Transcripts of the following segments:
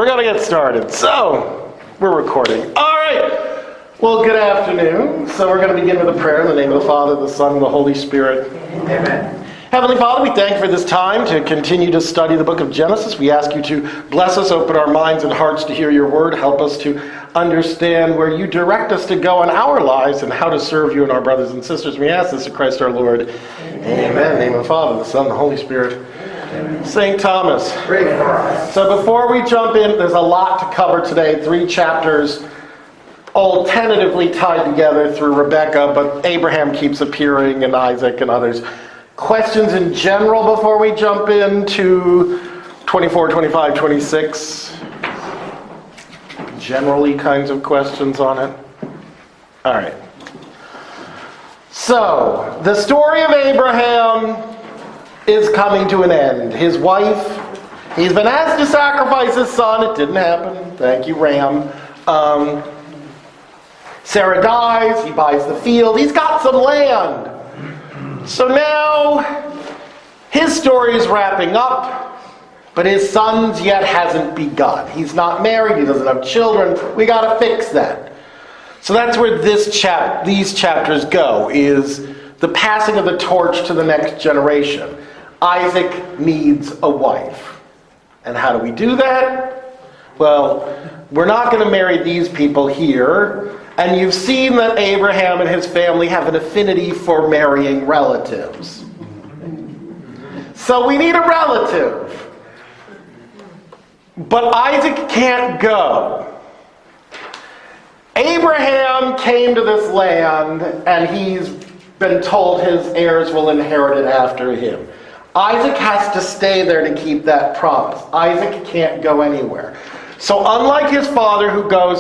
we're going to get started. So, we're recording. All right. Well, good afternoon. So we're going to begin with a prayer in the name of the Father, the Son, and the Holy Spirit. Amen. Heavenly Father, we thank you for this time to continue to study the book of Genesis. We ask you to bless us, open our minds and hearts to hear your word. Help us to understand where you direct us to go in our lives and how to serve you and our brothers and sisters. We ask this in Christ our Lord. Amen. In the name of the Father, the Son, and the Holy Spirit. St. Thomas. Pray for us. So before we jump in, there's a lot to cover today. 3 chapters, all tentatively tied together through Rebecca, but Abraham keeps appearing and Isaac and others. Questions in general before we jump into 24, 25, 26? Generally kinds of questions on it? All right. So, the story of Abraham is coming to an end. His wife, he's been asked to sacrifice his son. It didn't happen. Thank you, Ram. Sarah dies. He buys the field. He's got some land. So now, his story is wrapping up, but his son's yet hasn't begun. He's not married. He doesn't have children. We got to fix that. So that's where these chapters go, is the passing of the torch to the next generation. Isaac needs a wife. And how do we do that? Well, we're not going to marry these people here. And you've seen that Abraham and his family have an affinity for marrying relatives. So we need a relative. But Isaac can't go. Abraham came to this land, and he's been told his heirs will inherit it after him. Isaac has to stay there to keep that promise. Isaac can't go anywhere. So unlike his father, who goes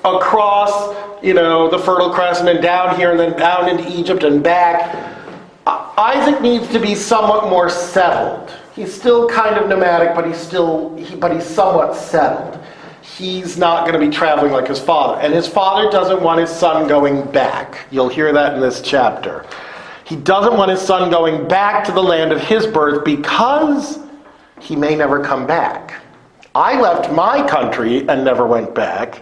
across, the Fertile Crescent and down here and then down into Egypt and back, Isaac needs to be somewhat more settled. He's still kind of nomadic, but he's somewhat settled. He's not going to be traveling like his father. And his father doesn't want his son going back. You'll hear that in this chapter. He doesn't want his son going back to the land of his birth because he may never come back. I left my country and never went back.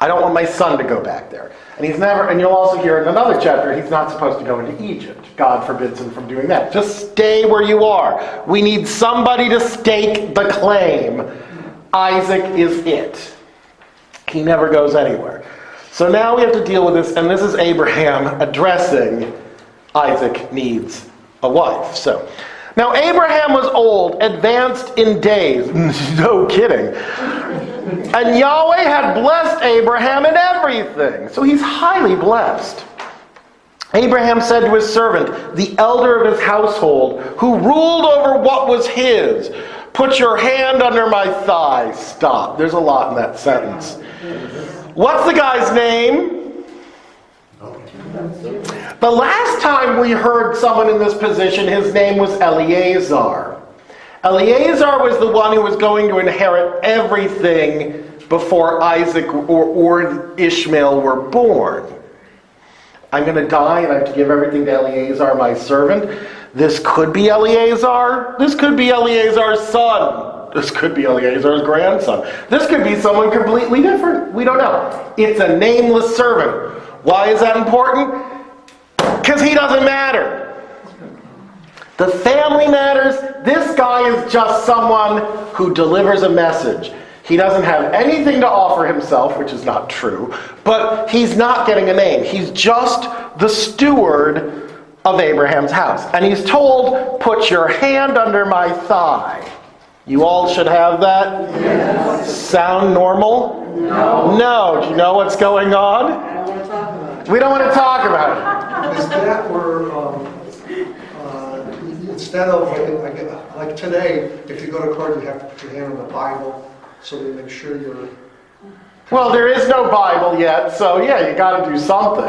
I don't want my son to go back there. And you'll also hear in another chapter, he's not supposed to go into Egypt. God forbids him from doing that. Just stay where you are. We need somebody to stake the claim. Isaac is it. He never goes anywhere. So now we have to deal with this, and this is Abraham addressing Isaac needs a wife. So, now Abraham was old, advanced in days. No kidding. And Yahweh had blessed Abraham in everything. So he's highly blessed. Abraham said to his servant, the elder of his household, who ruled over what was his, put your hand under my thigh. Stop. There's a lot in that sentence. What's the guy's name? The last time we heard someone in this position, his name was Eleazar. Eleazar was the one who was going to inherit everything before Isaac or Ishmael were born. I'm going to die and I have to give everything to Eleazar, my servant. This could be Eleazar. This could be Eleazar's son. This could be Eleazar's grandson. This could be someone completely different. We don't know. It's a nameless servant. Why is that important? Because he doesn't matter. The family matters. This guy is just someone who delivers a message. He doesn't have anything to offer himself, which is not true, but he's not getting a name. He's just the steward of Abraham's house. And he's told, put your hand under my thigh. You all should have that? Yes. Sound normal? No. Do you know what's going on? We don't want to talk about it. Is that where, instead of, like today, if you go to court, you have to put your hand on the Bible, so we make sure you're... Well, there is no Bible yet, so yeah, you got to do something.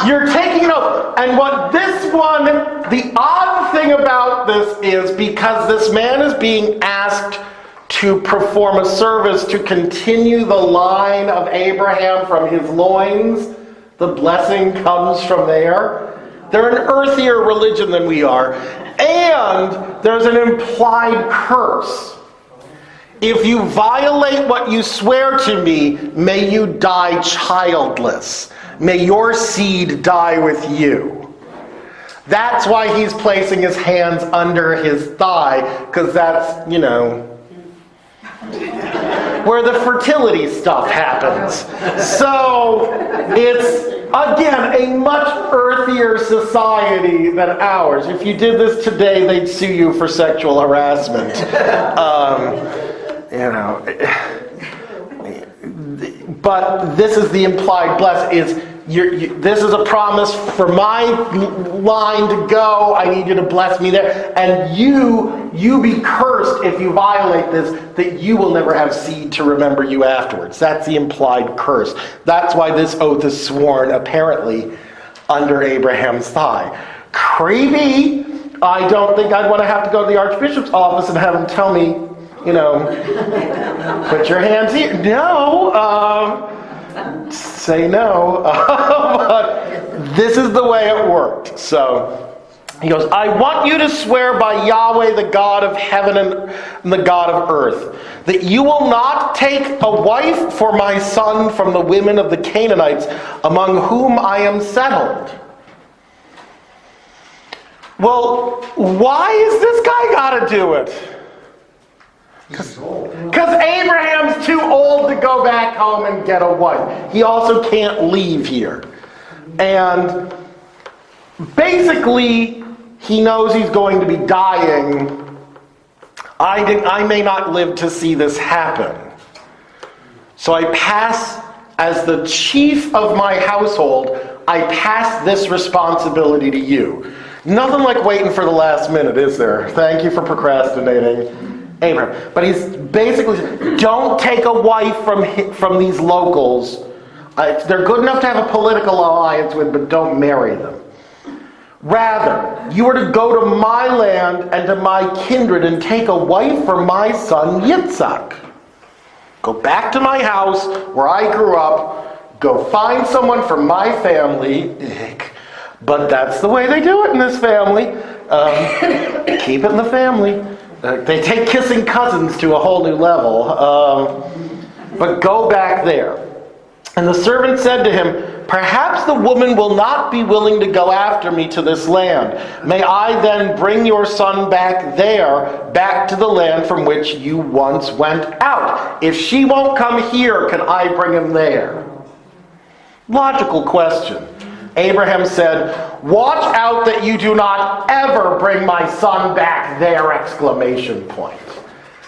You're taking it over. And what this one, the odd thing about this is, because this man is being asked to perform a service to continue the line of Abraham from his loins, the blessing comes from there. They're an earthier religion than we are. And there's an implied curse. If you violate what you swear to me, may you die childless. May your seed die with you. That's why he's placing his hands under his thigh, because that's, where the fertility stuff happens. So it's, again, a much earthier society than ours. If you did this today, they'd sue you for sexual harassment. But this is the implied blessing. This is a promise for my line to go. I need you to bless me there. And you be cursed if you violate this, that you will never have seed to remember you afterwards. That's the implied curse. That's why this oath is sworn, apparently, under Abraham's thigh. Creepy. I don't think I'd want to have to go to the Archbishop's office and have him tell me, put your hands here. No. Say no. But this is the way it worked. So he goes, I want you to swear by Yahweh, the God of heaven and the God of earth, that you will not take a wife for my son from the women of the Canaanites among whom I am settled. Well, why is this guy got to do it? Because Abraham's too old to go back home and get a wife. He also can't leave here. And basically, he knows he's going to be dying. I may not live to see this happen. So I pass, as the chief of my household, I pass this responsibility to you. Nothing like waiting for the last minute, is there? Thank you for procrastinating, Abraham. But he's basically saying, don't take a wife from these locals. They're good enough to have a political alliance with, but don't marry them. Rather, you are to go to my land and to my kindred and take a wife for my son Yitzhak. Go back to my house where I grew up. Go find someone from my family. But that's the way they do it in this family. Keep it in the family. They take kissing cousins to a whole new level. But go back there. And the servant said to him, perhaps the woman will not be willing to go after me to this land. May I then bring your son back there, back to the land from which you once went out? If she won't come here, can I bring him there? Logical question. Abraham said, watch out that you do not ever bring my son back there! Exclamation point.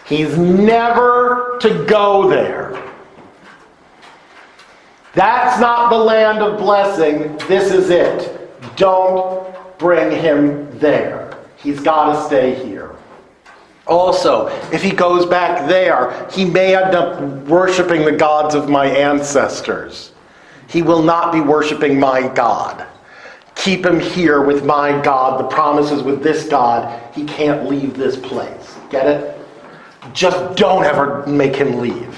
He's never to go there. That's not the land of blessing. This is it. Don't bring him there. He's got to stay here. Also, if he goes back there, he may end up worshiping the gods of my ancestors. He will not be worshiping my God. Keep him here with my God. The promise is with this God. He can't leave this place. Get it? Just don't ever make him leave.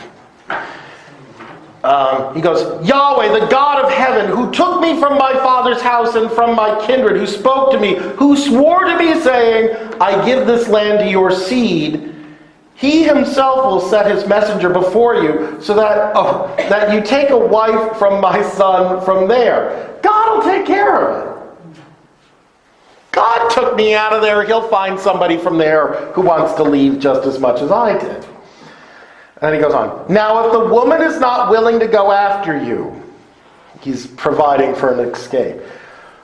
He goes, Yahweh, the God of heaven, who took me from my father's house and from my kindred, who spoke to me, who swore to me, saying, I give this land to your seed, he himself will set his messenger before you, so that you take a wife from my son from there. God will take care of it. God took me out of there. He'll find somebody from there who wants to leave just as much as I did. And he goes on. Now, if the woman is not willing to go after you, he's providing for an escape,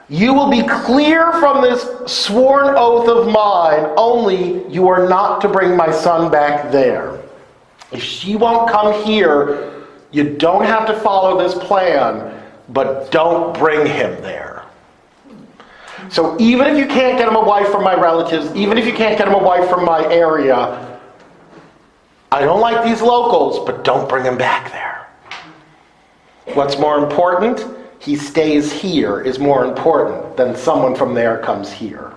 you will be clear from this sworn oath of mine, only you are not to bring my son back there. If she won't come here, you don't have to follow this plan, but don't bring him there. So even if you can't get him a wife from my relatives, even if you can't get him a wife from my area, I don't like these locals, but don't bring him back there. What's more important? He stays here is more important than someone from there comes here.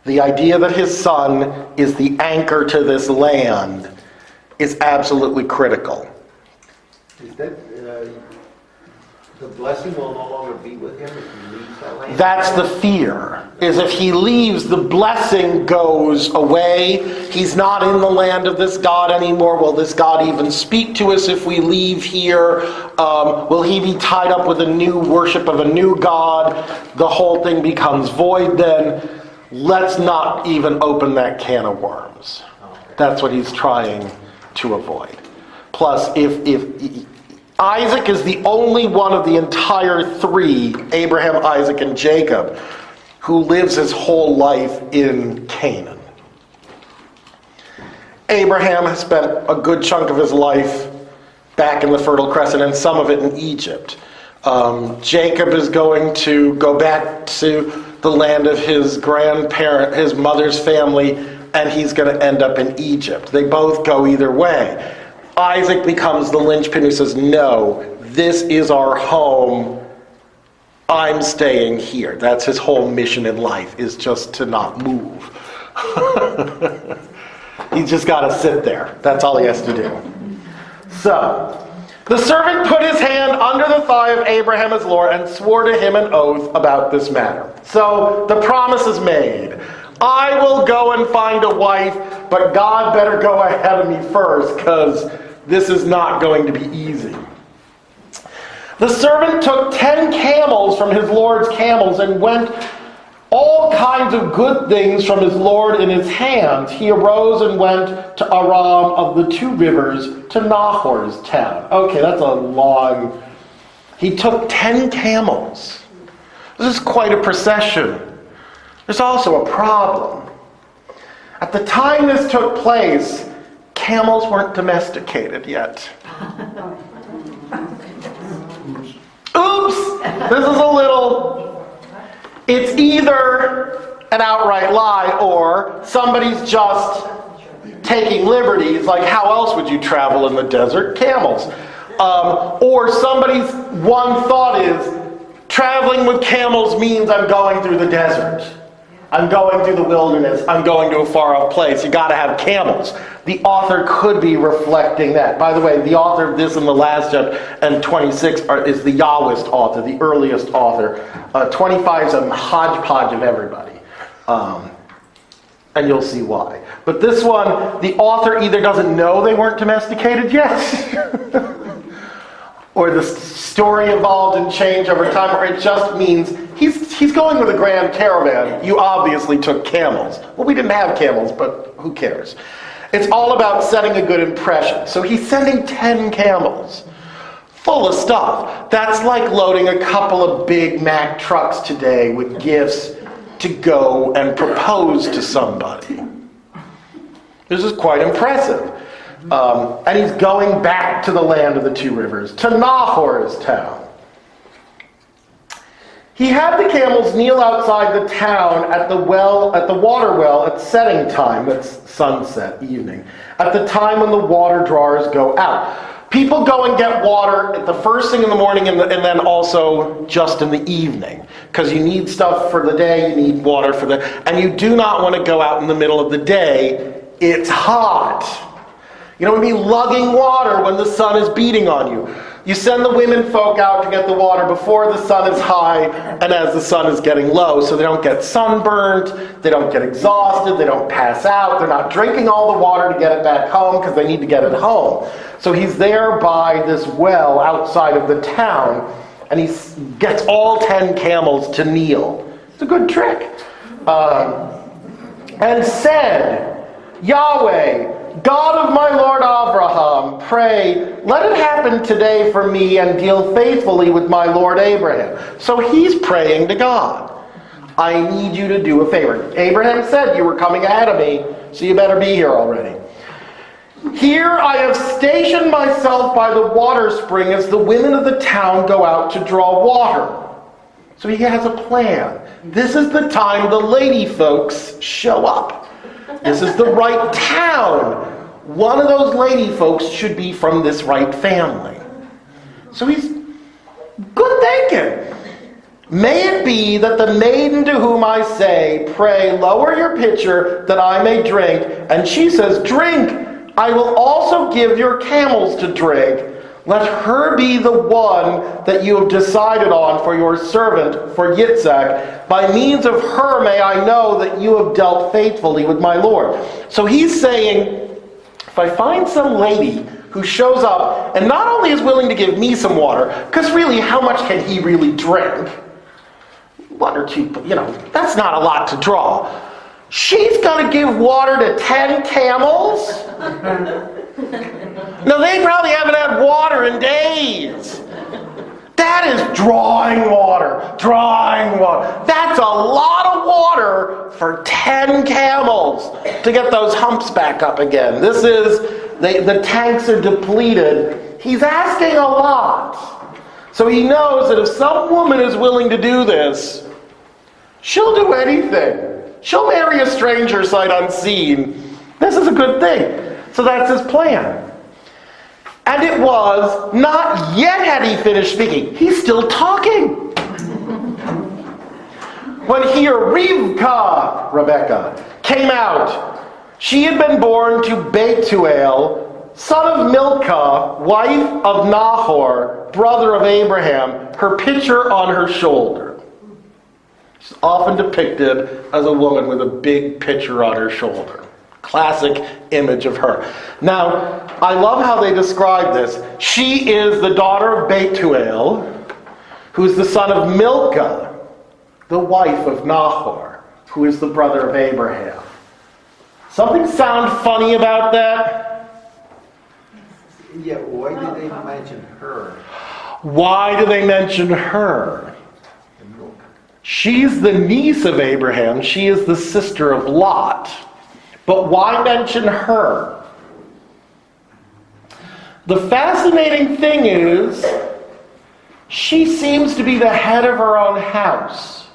The idea that his son is the anchor to this land is absolutely critical. Is that The blessing will no longer be with him if he leaves that land? That's the fear, is if he leaves, the blessing goes away. He's not in the land of this God anymore. Will this God even speak to us if we leave here? Will he be tied up with a new worship of a new God? The whole thing becomes void then. Let's not even open that can of worms. That's what he's trying to avoid. Plus, if Isaac is the only one of the entire three, Abraham, Isaac, and Jacob, who lives his whole life in Canaan. Abraham has spent a good chunk of his life back in the Fertile Crescent and some of it in Egypt. Jacob is going to go back to the land of his his mother's family, and he's going to end up in Egypt. They both go either way. Isaac becomes the linchpin who says, no, this is our home. I'm staying here. That's his whole mission in life, is just to not move. He's just got to sit there. That's all he has to do. So, the servant put his hand under the thigh of Abraham his Lord and swore to him an oath about this matter. So, the promise is made. I will go and find a wife, but God better go ahead of me first, because this is not going to be easy. The servant took 10 camels from his Lord's camels and went all kinds of good things from his Lord in his hands. He arose and went to Aram of the two rivers, to Nahor's town. Okay, that's a long... He took 10 camels. This is quite a procession. There's also a problem. At the time this took place, camels weren't domesticated yet. Oops! This is a little... It's either an outright lie or somebody's just taking liberties. Like, how else would you travel in the desert? Camels. Or somebody's one thought is, traveling with camels means I'm going through the desert. I'm going through the wilderness. I'm going to a far-off place. You got to have camels. The author could be reflecting that. By the way, the author of this and the last chapter and 26 is the Yahwist author, the earliest author. 25 is a hodgepodge of everybody. And you'll see why. But this one, the author either doesn't know they weren't domesticated yet, or the story evolved and changed over time, or it just means he's going with a grand caravan. You obviously took camels. Well, we didn't have camels, but who cares? It's all about setting a good impression. So he's sending 10 camels full of stuff. That's like loading a couple of big Mack trucks today with gifts to go and propose to somebody. This is quite impressive. And he's going back to the land of the two rivers, to Nahor's town. He had the camels kneel outside the town at the water well at setting time, that's sunset, evening, at the time when the water drawers go out. People go and get water at the first thing in the morning and then also just in the evening, because you need stuff for the day, you need water for and you do not want to go out in the middle of the day. It's hot. You don't want to be lugging water when the sun is beating on you. You send the women folk out to get the water before the sun is high and as the sun is getting low, so they don't get sunburned, they don't get exhausted, they don't pass out, they're not drinking all the water to get it back home because they need to get it home. So he's there by this well outside of the town, and he gets all 10 camels to kneel. It's a good trick. And said, Yahweh, God of my Lord Abraham, pray, let it happen today for me and deal faithfully with my Lord Abraham. So he's praying to God. I need you to do a favor. Abraham said you were coming ahead of me, so you better be here already. Here I have stationed myself by the water spring as the women of the town go out to draw water. So he has a plan. This is the time the lady folks show up. This is the right town. One of those lady folks should be from this right family. So he's good thinking. May it be that the maiden to whom I say, pray, lower your pitcher that I may drink, and she says, drink, I will also give your camels to drink. Let her be the one that you have decided on for your servant, for Yitzhak. By means of her may I know that you have dealt faithfully with my Lord. So he's saying, if I find some lady who shows up and not only is willing to give me some water, because really, how much can he really drink? 1 or 2, that's not a lot to draw. She's going to give water to 10 camels? No, they probably haven't had water in days. That is drawing water. That's a lot of water for 10 camels to get those humps back up again. The tanks are depleted. He's asking a lot. So he knows that if some woman is willing to do this, she'll do anything. She'll marry a stranger sight unseen. This is a good thing. So that's his plan. And it was, not yet had he finished speaking. He's still talking. When Rebecca, came out, she had been born to Bethuel, son of Milcah, wife of Nahor, brother of Abraham, her pitcher on her shoulder. She's often depicted as a woman with a big pitcher on her shoulder. Classic image of her. Now, I love how they describe this. She is the daughter of Bethuel, who's the son of Milcah, the wife of Nahor, who is the brother of Abraham. Something sound funny about that? Yeah, why did they mention her? Why do they mention her? She's the niece of Abraham. She is the sister of Lot. But why mention her? The fascinating thing is, she seems to be the head of her own house.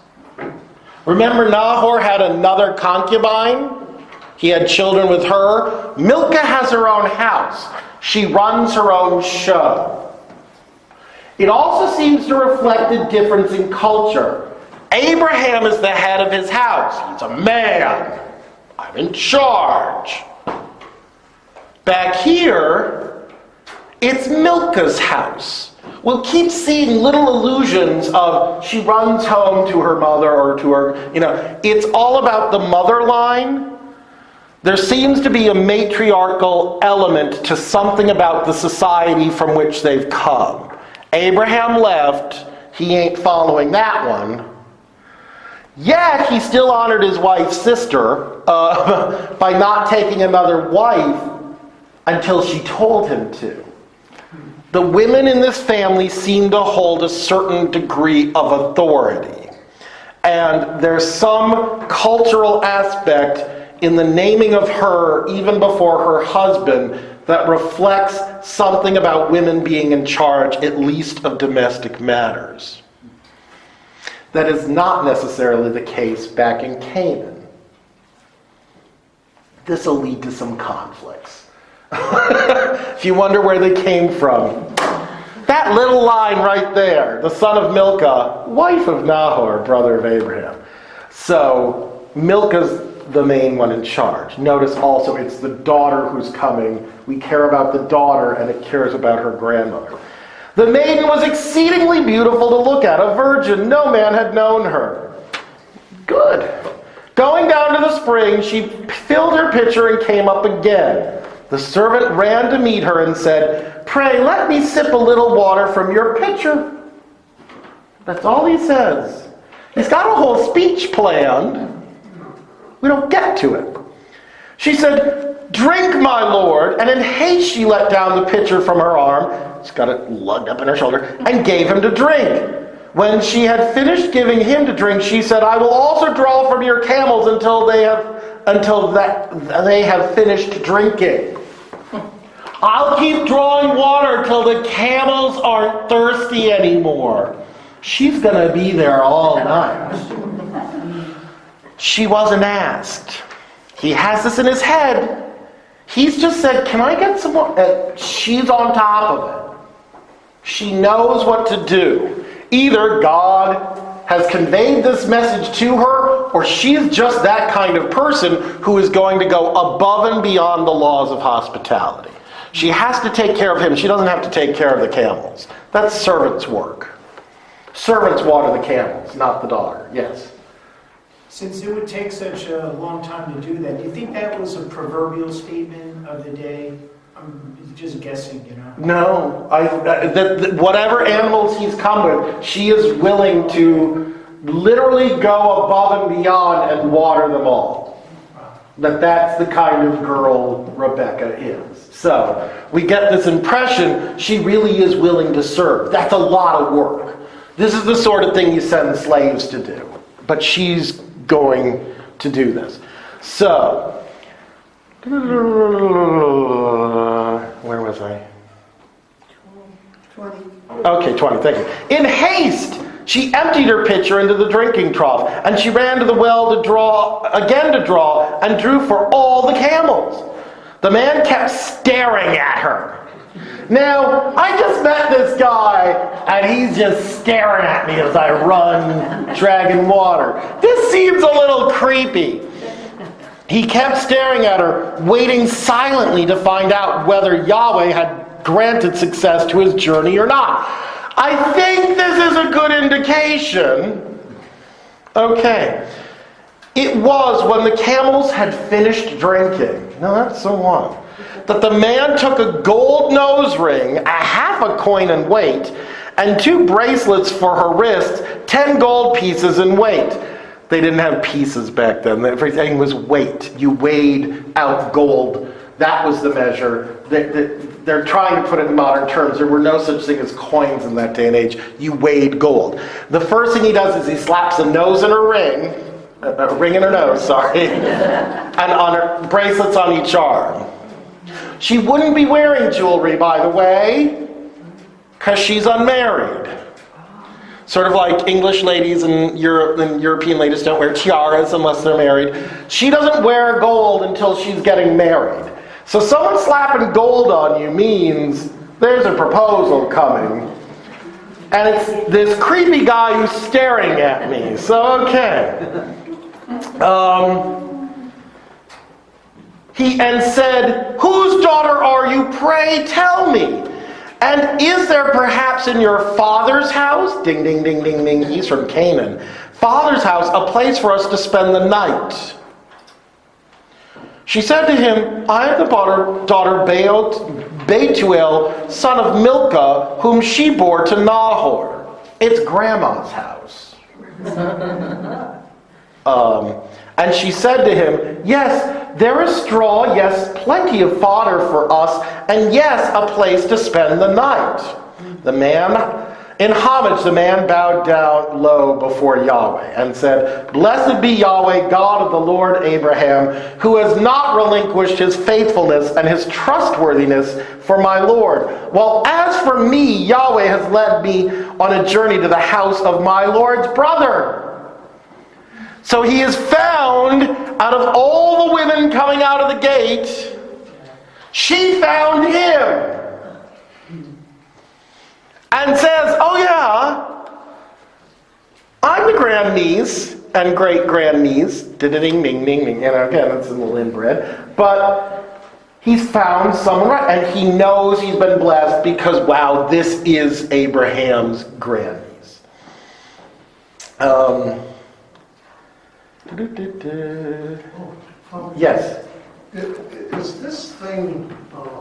Remember, Nahor had another concubine? He had children with her. Milcah has her own house. She runs her own show. It also seems to reflect a difference in culture. Abraham is the head of his house. He's a man. I'm in charge. Back here, it's Milcah's house. We'll keep seeing little allusions of she runs home to her mother or to her, it's all about the mother line. There seems to be a matriarchal element to something about the society from which they've come. Abraham left, he ain't following that one. Yet he still honored his wife's sister by not taking another wife until she told him to. The women in this family seem to hold a certain degree of authority. And there's some cultural aspect in the naming of her, even before her husband, that reflects something about women being in charge, at least of domestic matters. That is not necessarily the case back in Canaan. This will lead to some conflicts. If you wonder where they came from. That little line right there, the son of Milcah, wife of Nahor, brother of Abraham. So Milcah's the main one in charge. Notice also it's the daughter who's coming. We care about the daughter and it cares about her grandmother. The maiden was exceedingly beautiful to look at, a virgin. No man had known her. Good. Going down to the spring, she filled her pitcher and came up again. The servant ran to meet her and said, "Pray, let me sip a little water from your pitcher." That's all he says. He's got a whole speech planned. We don't get to it. She said, "Drink, my lord." And in haste she let down the pitcher from her arm. She's got it lugged up in her shoulder, and gave him to drink. When she had finished giving him to drink, she said, "I will also draw from your camels until they have finished drinking." I'll keep drawing water till the camels aren't thirsty anymore. She's going to be there all night. She wasn't asked. He has this in his head. He's just said, "Can I get some more?" She's on top of it. She knows what to do. Either God has conveyed this message to her, or she's just that kind of person who is going to go above and beyond the laws of hospitality. She has to take care of him. She doesn't have to take care of the camels. That's servants' work. Servants water the camels, not the daughter. Yes. Since it would take such a long time to do that, do you think that was a proverbial statement of the day? I'm just guessing, you know. No, whatever animals he's come with, she is willing to literally go above and beyond and water them all. That's the kind of girl Rebecca is. So we get this impression she really is willing to serve. That's a lot of work. This is the sort of thing you send slaves to do. But she's going to do this. So, where was I? 20. Okay, 20, thank you. In haste, she emptied her pitcher into the drinking trough, and she ran to the well to draw, and drew for all the camels. The man kept staring at her. Now, I just met this guy, and he's just staring at me as I run, dragging water. This seems a little creepy. He kept staring at her, waiting silently to find out whether Yahweh had granted success to his journey or not. I think this is a good indication. Okay. It was when the camels had finished drinking. Now that's so long. That the man took a gold nose ring, a half a coin in weight, and 2 bracelets for her wrists, 10 gold pieces in weight. They didn't have pieces back then. Everything was weight. You weighed out gold. That was the measure. They're trying to put it in modern terms. There were no such thing as coins in that day and age. You weighed gold. The first thing he does is he slaps a nose in her ring, a ring in her nose, sorry, and on her bracelets on each arm. She wouldn't be wearing jewelry, by the way, because she's unmarried. Sort of like English ladies and European ladies don't wear tiaras unless they're married. She doesn't wear gold until she's getting married. So someone slapping gold on you means there's a proposal coming. And it's this creepy guy who's staring at me. So, okay. He said, "Whose daughter are you? Pray tell me. And is there perhaps in your father's house," ding, ding, ding, ding, ding, he's from Canaan, "father's house, a place for us to spend the night?" She said to him, "I am the daughter Bethuel, son of Milcah, whom she bore to Nahor." It's grandma's house. And she said to him, "Yes, there is straw, yes, plenty of fodder for us, and yes, a place to spend the night." In homage, the man bowed down low before Yahweh and said, "Blessed be Yahweh, God of the Lord Abraham, who has not relinquished his faithfulness and his trustworthiness for my Lord. Well, as for me, Yahweh has led me on a journey to the house of my Lord's brother." So he is found, out of all the women coming out of the gate, she found him. And says, "Oh yeah, I'm the grandniece and great-grandniece." Ding, ding, ding, ding. And again, it's a little inbred. But he's found someone right. And he knows he's been blessed because, wow, this is Abraham's grandniece. Yes. Is this thing,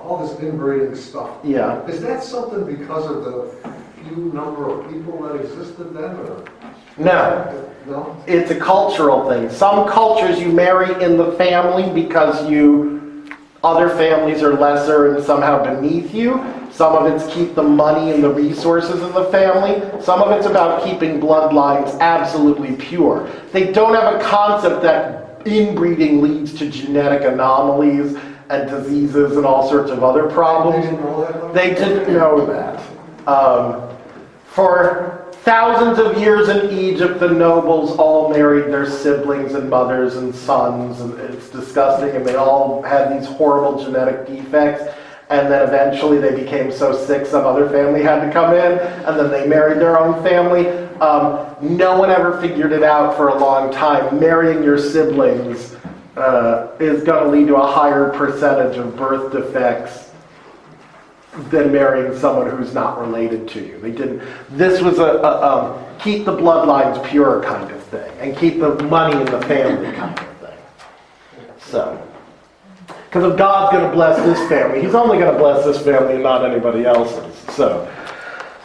all this inbreeding stuff, Yeah. is that something because of the few number of people that existed then, or? No. No? It's a cultural thing. Some cultures you marry in the family because other families are lesser and somehow beneath you. Some of it's keep the money and the resources in the family. Some of it's about keeping bloodlines absolutely pure. They don't have a concept that inbreeding leads to genetic anomalies and diseases and all sorts of other problems. They didn't know that. For thousands of years in Egypt, the nobles all married their siblings and mothers and sons, and it's disgusting, and they all had these horrible genetic defects. And then eventually they became so sick some other family had to come in, and then they married their own family. No one ever figured it out for a long time. Marrying your siblings is going to lead to a higher percentage of birth defects than marrying someone who's not related to you. They didn't. This was a keep the bloodlines pure kind of thing, and keep the money in the family kind of thing. So, because if God's going to bless this family, He's only going to bless this family and not anybody else's.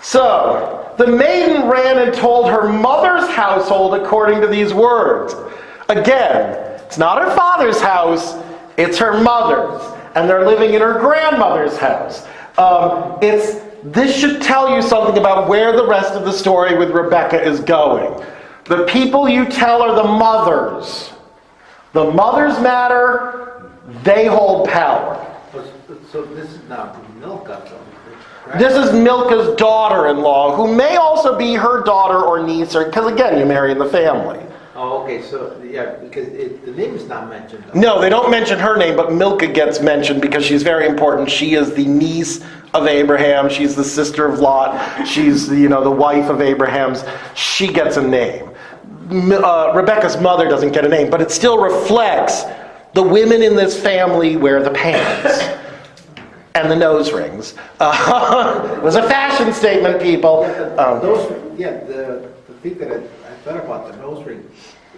So the maiden ran and told her mother's household according to these words. Again, it's not her father's house, it's her mother's. And they're living in her grandmother's house. This should tell you something about where the rest of the story with Rebecca is going. The people you tell are the mothers. The mothers matter, they hold power. So this is now Milcah, right? This is Milcah's daughter-in-law, who may also be her daughter or niece, because again, you marry in the family. Oh, okay, so, yeah, because the name is not mentioned. Though. No, they don't mention her name, but Milcah gets mentioned because she's very important. She is the niece of Abraham. She's the sister of Lot. She's the wife of Abraham's. She gets a name. Rebecca's mother doesn't get a name, but it still reflects the women in this family wear the pants and the nose rings. It was a fashion statement, people. The thing that I thought about the nose ring.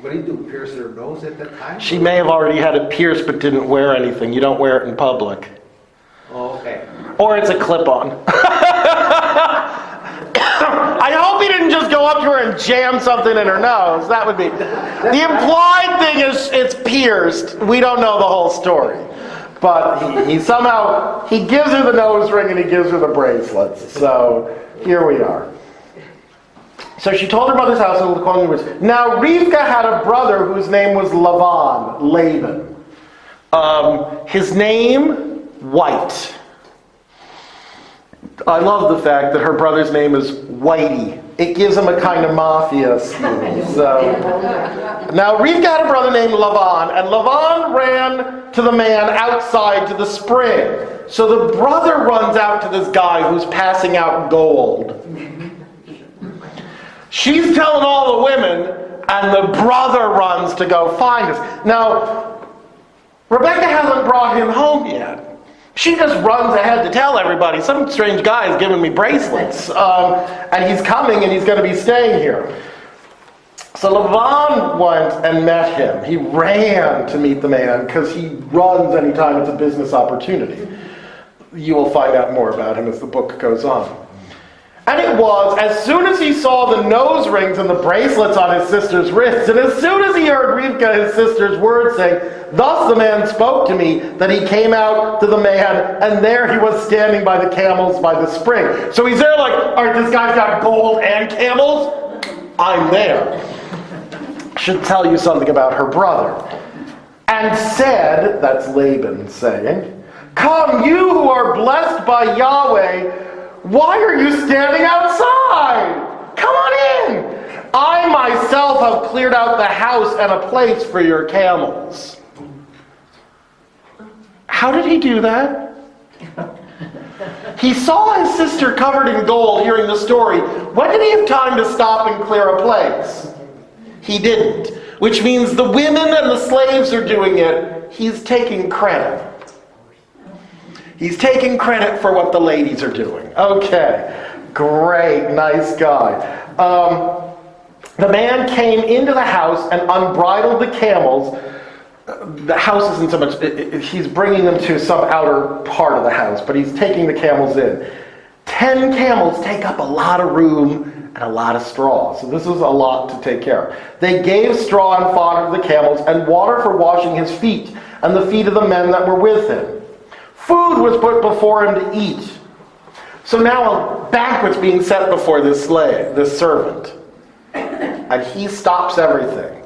What do you do? Pierce her nose at that time? She may have already had it pierced but didn't wear anything. You don't wear it in public. Oh, okay. Or it's a clip-on. I hope he didn't just go up to her and jam something in her nose. That would be... The implied thing is it's pierced. We don't know the whole story. But he somehow... He gives her the nose ring and he gives her the bracelets. So here we are. So she told her mother's household the following words. Now Rivka had a brother whose name was Laban. His name, White. I love the fact that her brother's name is Whitey. It gives him a kind of mafia scheme. So now Rivka had a brother named Laban, and Laban ran to the man outside to the spring. So the brother runs out to this guy who's passing out gold. She's telling all the women, and the brother runs to go find us. Now, Rebecca hasn't brought him home yet. She just runs ahead to tell everybody, some strange guy is giving me bracelets, and he's coming and he's going to be staying here. So Laban went and met him. He ran to meet the man because he runs anytime it's a business opportunity. You will find out more about him as the book goes on. And it was, as soon as he saw the nose rings and the bracelets on his sister's wrists, and as soon as he heard Rivka, his sister's words, saying, "Thus the man spoke to me," that he came out to the man, and there he was standing by the camels by the spring. So he's there like, all right, this guy's got gold and camels? I'm there. Should tell you something about her brother. And said, that's Laban saying, "Come, you who are blessed by Yahweh, why are you standing outside? Come on in. I myself have cleared out the house and a place for your camels." How did he do that? He saw his sister covered in gold hearing the story. When did he have time to stop and clear a place? He didn't. Which means the women and the slaves are doing it. He's taking credit. He's taking credit for what the ladies are doing. Okay, great, nice guy. The man came into the house and unbridled the camels. The house isn't so much, he's bringing them to some outer part of the house, but he's taking the camels in. 10 camels take up a lot of room and a lot of straw, so this is a lot to take care of. They gave straw and fodder to the camels and water for washing his feet and the feet of the men that were with him. Food was put before him to eat. So now a banquet's being set before this slave, this servant. And he stops everything.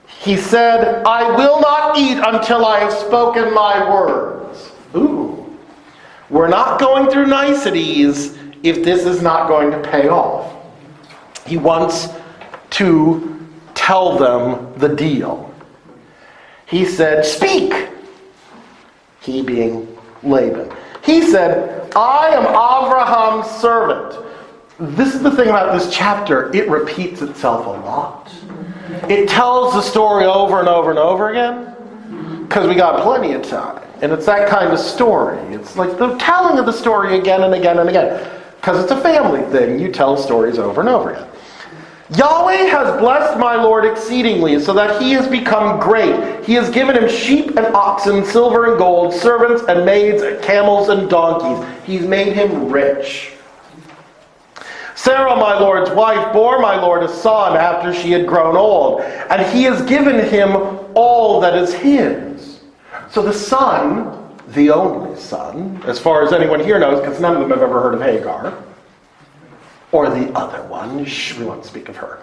He said, "I will not eat until I have spoken my words." Ooh. We're not going through niceties if this is not going to pay off. He wants to tell them the deal. He said, "Speak." He being Laban. He said, "I am Abraham's servant." This is the thing about this chapter. It repeats itself a lot. It tells the story over and over and over again because we got plenty of time. And it's that kind of story. It's like the telling of the story again and again and again. Because it's a family thing. You tell stories over and over again. Yahweh has blessed my Lord exceedingly, so that he has become great. He has given him sheep and oxen, silver and gold, servants and maids, camels and donkeys. He's made him rich. Sarah, my Lord's wife, bore my Lord a son after she had grown old, and he has given him all that is his. So the son, the only son, as far as anyone here knows, because none of them have ever heard of Hagar, or the other one, we won't speak of her.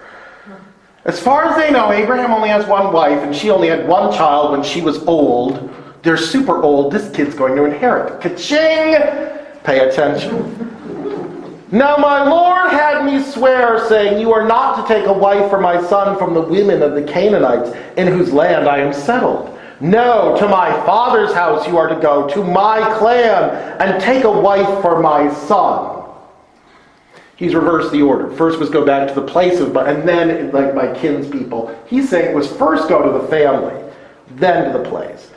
As far as they know, Abraham only has one wife, and she only had one child when she was old. They're super old. This kid's going to inherit. Ka-ching! Pay attention. Now my Lord had me swear, saying, you are not to take a wife for my son from the women of the Canaanites, in whose land I am settled. No, to my father's house you are to go, to my clan, and take a wife for my son. He's reversed the order. First was go back to the place of, and then like my kinspeople. He's saying it was first go to the family, then to the place.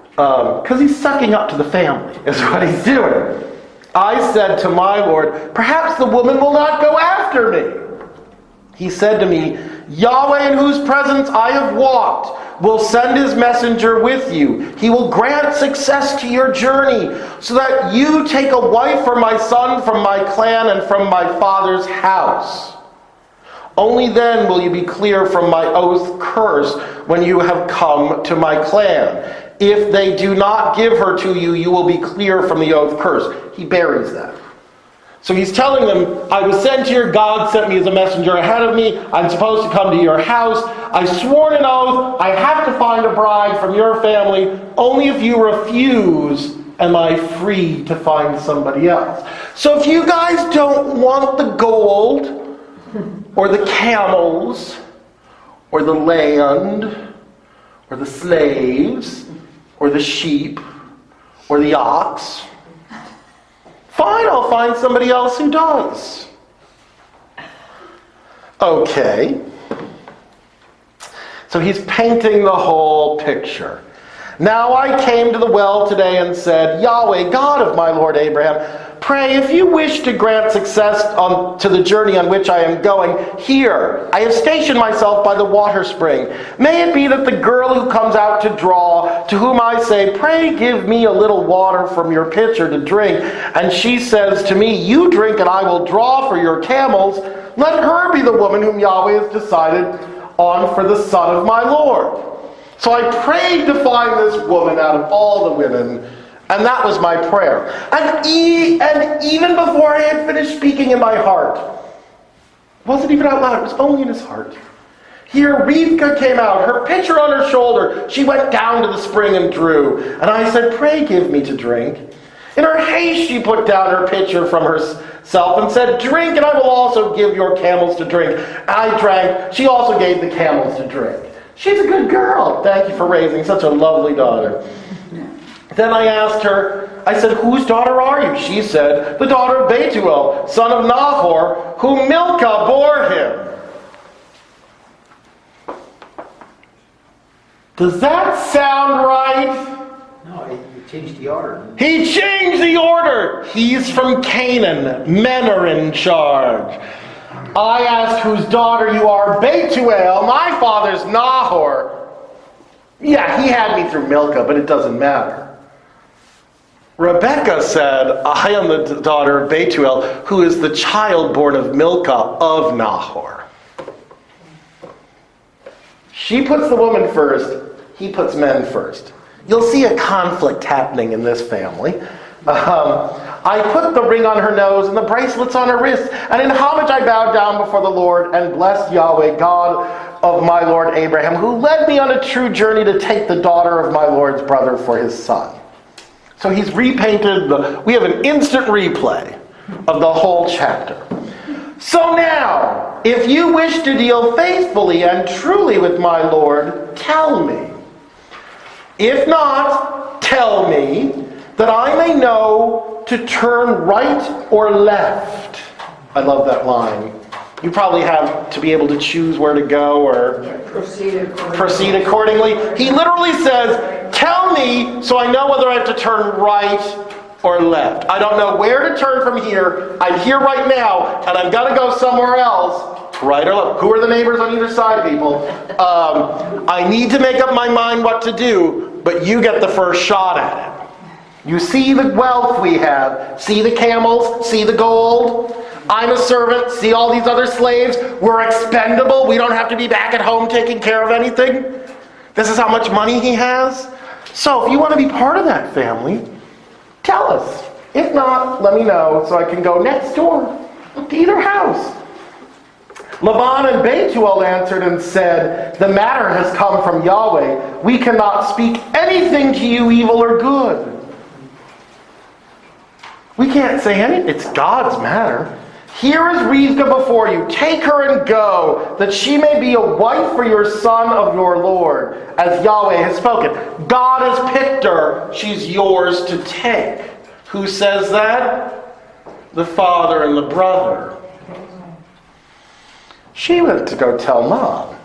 Because he's sucking up to the family, is what he's doing. I said to my Lord, perhaps the woman will not go after me. He said to me, Yahweh in whose presence I have walked will send his messenger with you. He will grant success to your journey, so that you take a wife for my son from my clan and from my father's house. Only then will you be clear from my oath curse when you have come to my clan. If they do not give her to you, you will be clear from the oath curse. He buries that. So he's telling them, I was sent here, God sent me as a messenger ahead of me, I'm supposed to come to your house, I swore an oath, I have to find a bride from your family, only if you refuse am I free to find somebody else. So if you guys don't want the gold, or the camels, or the land, or the slaves, or the sheep, or the ox, fine, I'll find somebody else who does. Okay. So he's painting the whole picture. Now I came to the well today and said, Yahweh, God of my Lord Abraham, pray if you wish to grant success to the journey on which I am going, here, I have stationed myself by the water spring. May it be that the girl who comes out to draw, to whom I say, pray give me a little water from your pitcher to drink, and she says to me, you drink and I will draw for your camels, let her be the woman whom Yahweh has decided on for the son of my Lord. So I prayed to find this woman out of all the women, and that was my prayer. And even before I had finished speaking in my heart, it wasn't even out loud, it was only in his heart. Here Rivka came out, her pitcher on her shoulder. She went down to the spring and drew. And I said, pray give me to drink. In her haste she put down her pitcher from herself and said, drink, and I will also give your camels to drink. I drank. She also gave the camels to drink. She's a good girl. Thank you for raising such a lovely daughter. Then I asked her, I said, whose daughter are you? She said, the daughter of Bethuel, son of Nahor, whom Milcah bore him. Does that sound right? No, you changed the order. He changed the order. He's from Canaan. Men are in charge. I asked whose daughter you are. Bethuel, my father's Nahor. Yeah, he had me through Milcah, but it doesn't matter. Rebekah said, I am the daughter of Bethuel, who is the child born of Milcah of Nahor. She puts the woman first, he puts men first. You'll see a conflict happening in this family. I put the ring on her nose and the bracelets on her wrists, and in homage I bowed down before the Lord and blessed Yahweh, God of my Lord Abraham, who led me on a true journey to take the daughter of my Lord's brother for his son. So he's repainted, we have an instant replay of the whole chapter. So now, if you wish to deal faithfully and truly with my Lord, tell me. If not, tell me, that I may know to turn right or left. I love that line. You probably have to be able to choose where to go or proceed accordingly. He literally says, tell me so I know whether I have to turn right or left. I don't know where to turn from here. I'm here right now, and I'm going to go somewhere else, right or left. Who are the neighbors on either side, people? I need to make up my mind what to do, but you get the first shot at it. You see the wealth we have. See the camels? See the gold? I'm a servant. See all these other slaves? We're expendable. We don't have to be back at home taking care of anything. This is how much money he has. So if you want to be part of that family, tell us. If not, let me know so I can go next door to either house. Laban and Bethuel answered and said, the matter has come from Yahweh. We cannot speak anything to you, evil or good. We can't say anything. It's God's matter. Here is Rivkah before you. Take her and go, that she may be a wife for your son of your Lord, as Yahweh has spoken. God has picked her. She's yours to take. Who says that? The father and the brother. She went to go tell Mom.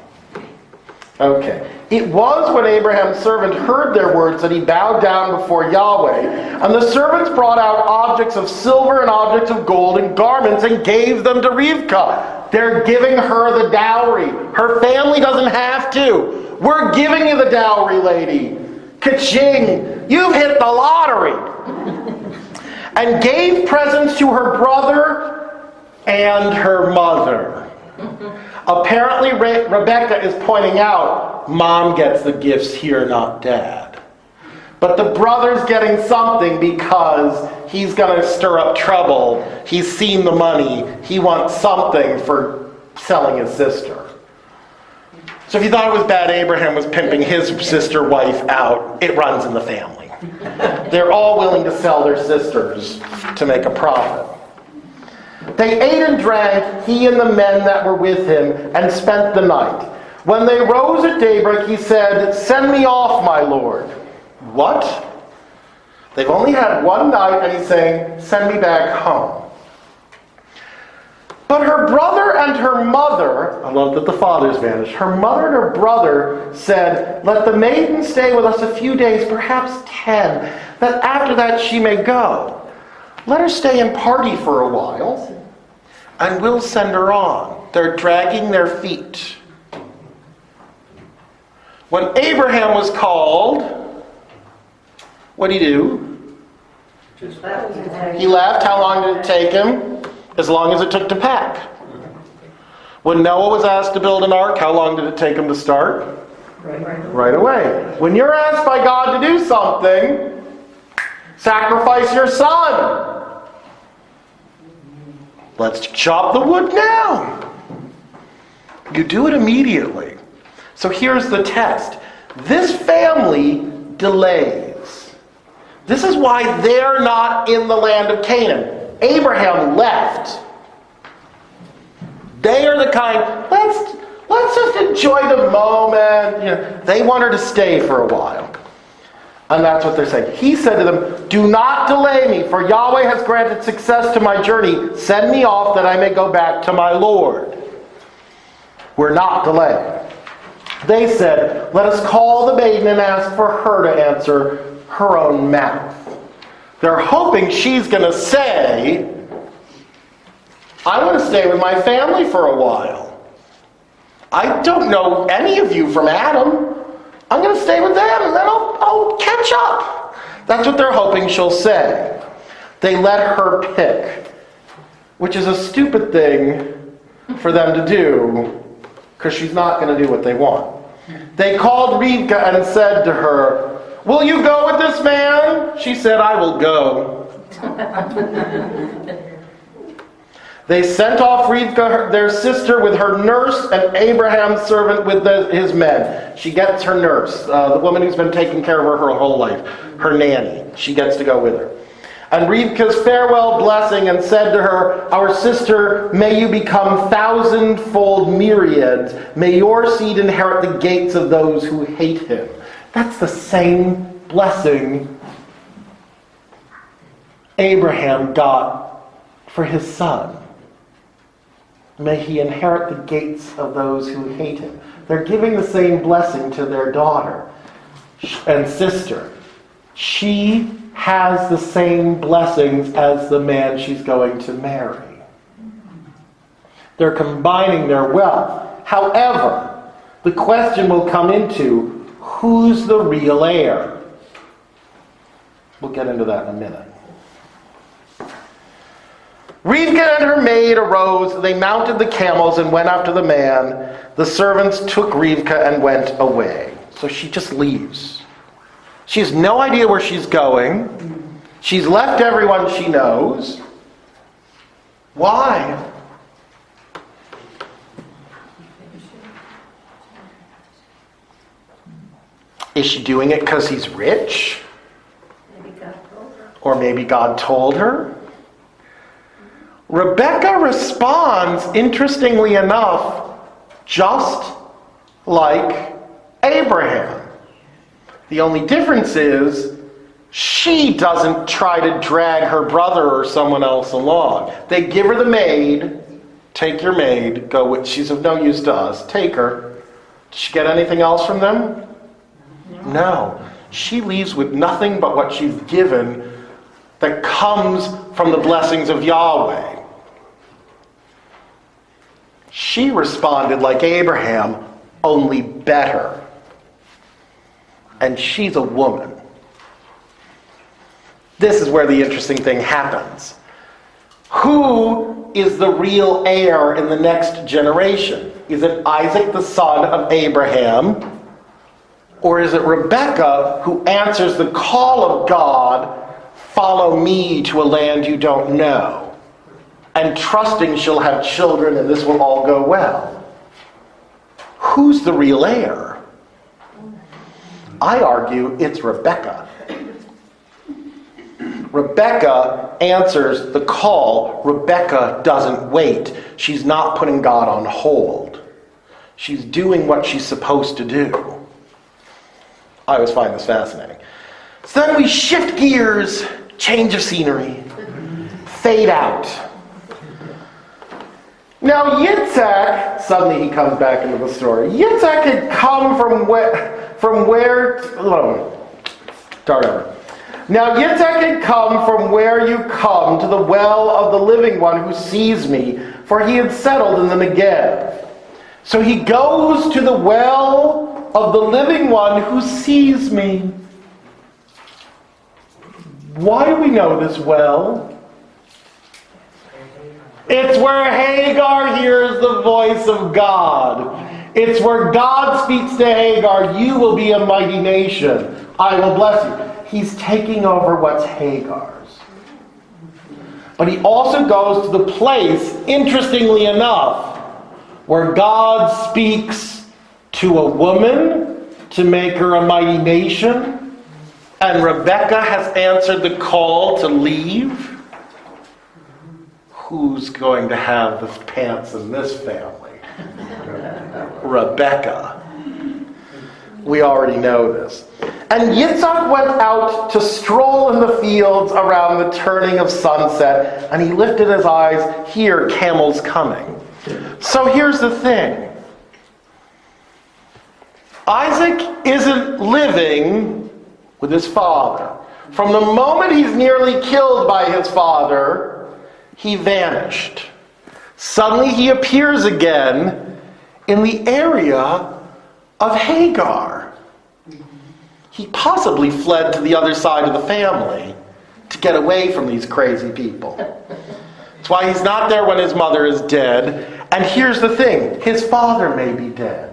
Okay. It was when Abraham's servant heard their words that he bowed down before Yahweh. And the servants brought out objects of silver and objects of gold and garments and gave them to Rivkah. They're giving her the dowry. Her family doesn't have to. We're giving you the dowry, lady. Ka-ching! You've hit the lottery. And gave presents to her brother and her mother. Apparently, Rebecca is pointing out, Mom gets the gifts here, not Dad. But the brother's getting something because he's going to stir up trouble. He's seen the money. He wants something for selling his sister. So if you thought it was bad Abraham was pimping his sister wife out, it runs in the family. They're all willing to sell their sisters to make a profit. They ate and drank, he and the men that were with him, and spent the night. When they rose at daybreak, he said, send me off, my lord. What? They've only had one night, and he's saying, send me back home. But her brother and her mother, I love that the father's vanished, her mother and her brother said, let the maiden stay with us a few days, perhaps 10, that after that she may go. Let her stay and party for a while, and we'll send her on. They're dragging their feet. When Abraham was called, what did he do? He left. How long did it take him? As long as it took to pack. When Noah was asked to build an ark, how long did it take him to start? Right away. When you're asked by God to do something, sacrifice your son. Let's chop the wood now. You do it immediately. So here's the test. This family delays. This is why they're not in the land of Canaan. Abraham left. They are the kind, let's just enjoy the moment. You know, they want her to stay for a while. And that's what they're saying. He said to them, do not delay me, for Yahweh has granted success to my journey. Send me off that I may go back to my Lord. We're not delaying. They said, let us call the maiden and ask for her to answer her own mouth. They're hoping she's going to say, I want to stay with my family for a while. I don't know any of you from Adam. I'm going to stay with them and then I'll catch up. That's what they're hoping she'll say. They let her pick, which is a stupid thing for them to do because she's not going to do what they want. They called Rivkah and said to her, will you go with this man? She said, I will go. They sent off Rivkah, their sister, with her nurse, and Abraham's servant with his men. She gets her nurse, the woman who's been taking care of her whole life, her nanny. She gets to go with her. And Rivkah's farewell blessing and said to her, our sister, may you become thousandfold myriads. May your seed inherit the gates of those who hate him. That's the same blessing Abraham got for his son. May he inherit the gates of those who hate him. They're giving the same blessing to their daughter. and sister. She has the same blessings as the man she's going to marry. They're combining their wealth. However, the question will come into, who's the real heir? We'll get into that in a minute. Rivka and her maid arose, they mounted the camels and went after the man. The servants took Rivka and went away. So she just leaves. She has no idea where she's going. She's left everyone she knows. Why? Is she doing it because he's rich? Or maybe God told her? Rebecca responds, interestingly enough, just like Abraham. The only difference is she doesn't try to drag her brother or someone else along. They give her the maid. Take your maid. Go with. She's of no use to us. Take her. Did she get anything else from them? No. She leaves with nothing but what she's given that comes from the blessings of Yahweh. She responded like Abraham, only better. And she's a woman. This is where the interesting thing happens. Who is the real heir in the next generation? Is it Isaac, the son of Abraham? Or is it Rebekah who answers the call of God, follow me to a land you don't know, and trusting she'll have children and this will all go well? Who's the real heir? I argue it's Rebekah. Rebekah answers the call. Rebekah doesn't wait. She's not putting God on hold. She's doing what she's supposed to do. I always find this fascinating. So then we shift gears, change of scenery, fade out. Now Yitzhak, suddenly he comes back into the story. Yitzhak had come start over. Now Yitzhak had come from where you come to the well of the living one who sees me, for he had settled in the Negev. So he goes to the well of the living one who sees me. Why do we know this well? It's where Hagar hears the voice of God. It's where God speaks to Hagar, you will be a mighty nation. I will bless you. He's taking over what's Hagar's. But he also goes to the place, interestingly enough, where God speaks to a woman to make her a mighty nation, and Rebekah has answered the call to leave. Who's going to have the pants in this family? Rebekah. We already know this. And Yitzhak went out to stroll in the fields around the turning of sunset, and he lifted his eyes, here, camels coming. So here's the thing. Isaac isn't living with his father. From the moment he's nearly killed by his father, he vanished. Suddenly he appears again in the area of Hagar. He possibly fled to the other side of the family to get away from these crazy people. That's why he's not there when his mother is dead. And here's the thing, his father may be dead.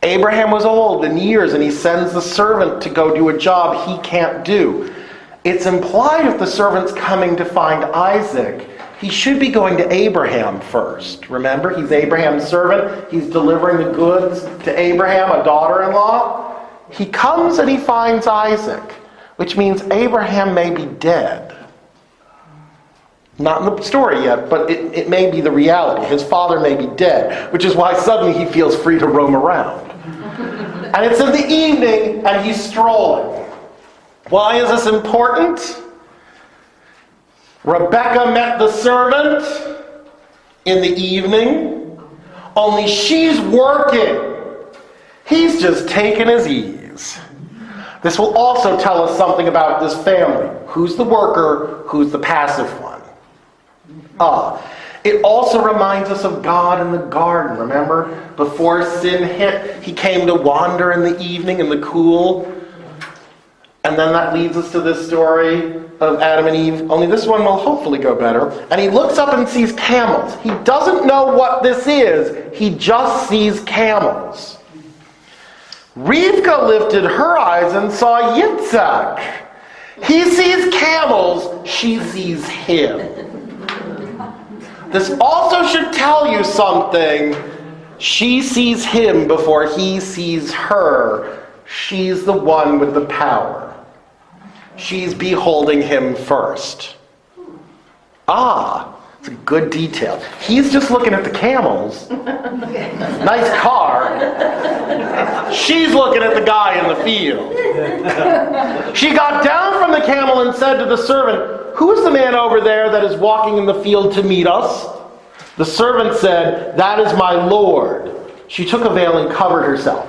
Abraham was old in years, and he sends the servant to go do a job he can't do. It's implied if the servant's coming to find Isaac, he should be going to Abraham first. Remember, he's Abraham's servant. He's delivering the goods to Abraham, a daughter-in-law. He comes and he finds Isaac, which means Abraham may be dead. Not in the story yet, but it may be the reality. His father may be dead, which is why suddenly he feels free to roam around. And it's in the evening, and he's strolling. Why is this important? Rebekah met the servant in the evening, only she's working. He's just taking his ease. This will also tell us something about this family. Who's the worker? Who's the passive one? It also reminds us of God in the garden. Remember? Before sin hit, he came to wander in the evening in the cool. And then that leads us to this story of Adam and Eve. Only this one will hopefully go better. And he looks up and sees camels. He doesn't know what this is. He just sees camels. Rivka lifted her eyes and saw Yitzhak. He sees camels. She sees him. This also should tell you something. She sees him before he sees her. She's the one with the power. She's beholding him first. It's a good detail. He's just looking at the camels. Nice car. She's looking at the guy in the field. She got down from the camel and said to the servant, "Who is the man over there that is walking in the field to meet us?" The servant said, "That is my Lord." She took a veil and covered herself.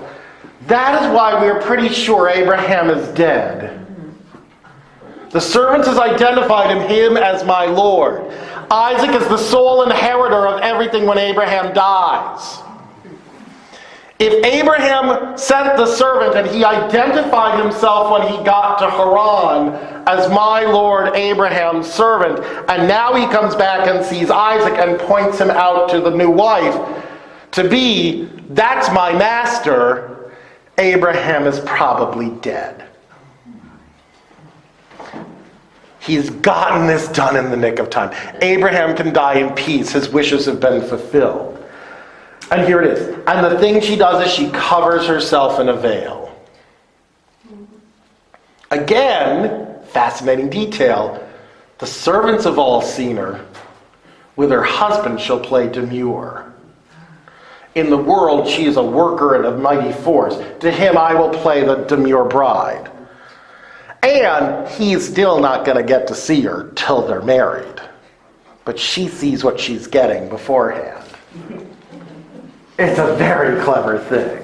That is why we are pretty sure Abraham is dead. The servant has identified him as my Lord. Isaac is the sole inheritor of everything when Abraham dies. If Abraham sent the servant and he identified himself when he got to Haran as my Lord Abraham's servant, and now he comes back and sees Isaac and points him out to the new wife to be, that's my master, Abraham is probably dead. He's gotten this done in the nick of time. Abraham can die in peace. His wishes have been fulfilled. And here it is. And the thing she does is she covers herself in a veil. Again, fascinating detail. The servants have all seen her. With her husband, she'll play demure. In the world, she is a worker and a mighty force. To him, I will play the demure bride. And he's still not going to get to see her till they're married. But she sees what she's getting beforehand. It's a very clever thing.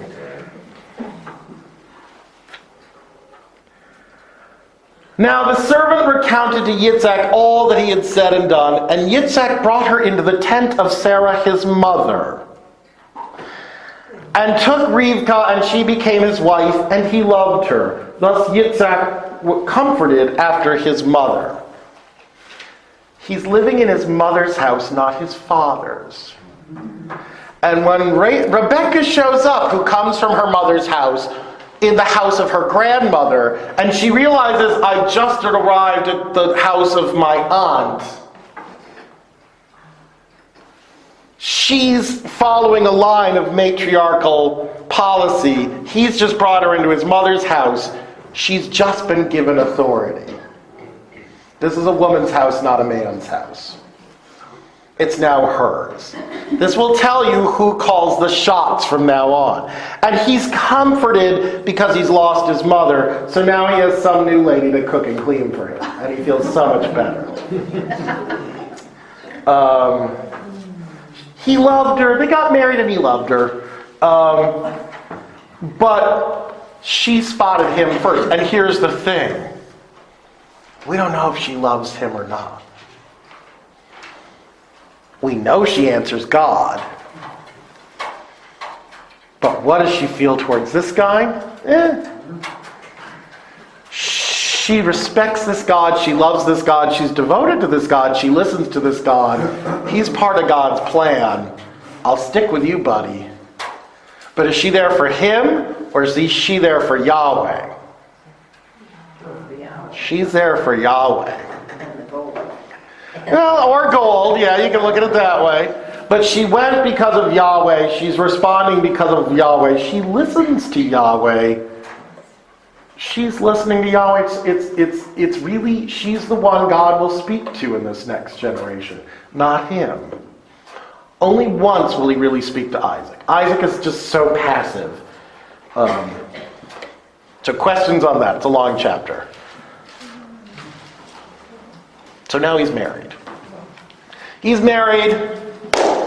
Now the servant recounted to Yitzhak all that he had said and done, and Yitzhak brought her into the tent of Sarah his mother, and took Rivkah, and she became his wife, and he loved her. Thus Yitzhak comforted after his mother. He's living in his mother's house, not his father's. And when Rebecca shows up, who comes from her mother's house, in the house of her grandmother, and she realizes, I just arrived at the house of my aunt, she's following a line of matriarchal policy. He's just brought her into his mother's house. She's just been given authority. This is a woman's house, not a man's house. It's now hers. This will tell you who calls the shots from now on. And he's comforted because he's lost his mother, so now he has some new lady to cook and clean for him, and he feels so much better. He loved her. They got married and he loved her. But she spotted him first. And here's the thing. We don't know if she loves him or not. We know she answers God. But what does she feel towards this guy? She respects this God. She loves this God. She's devoted to this God. She listens to this God. He's part of God's plan. I'll stick with you, buddy. But is she there for him, or is she there for Yahweh? She's there for Yahweh. Well, or gold, yeah, you can look at it that way. But she went because of Yahweh. She's responding because of Yahweh. She listens to Yahweh. She's listening to Yahweh. It's really, she's the one God will speak to in this next generation, not him. Only once will he really speak to Isaac. Isaac is just so passive. So questions on that. It's a long chapter. So now he's married. He's married.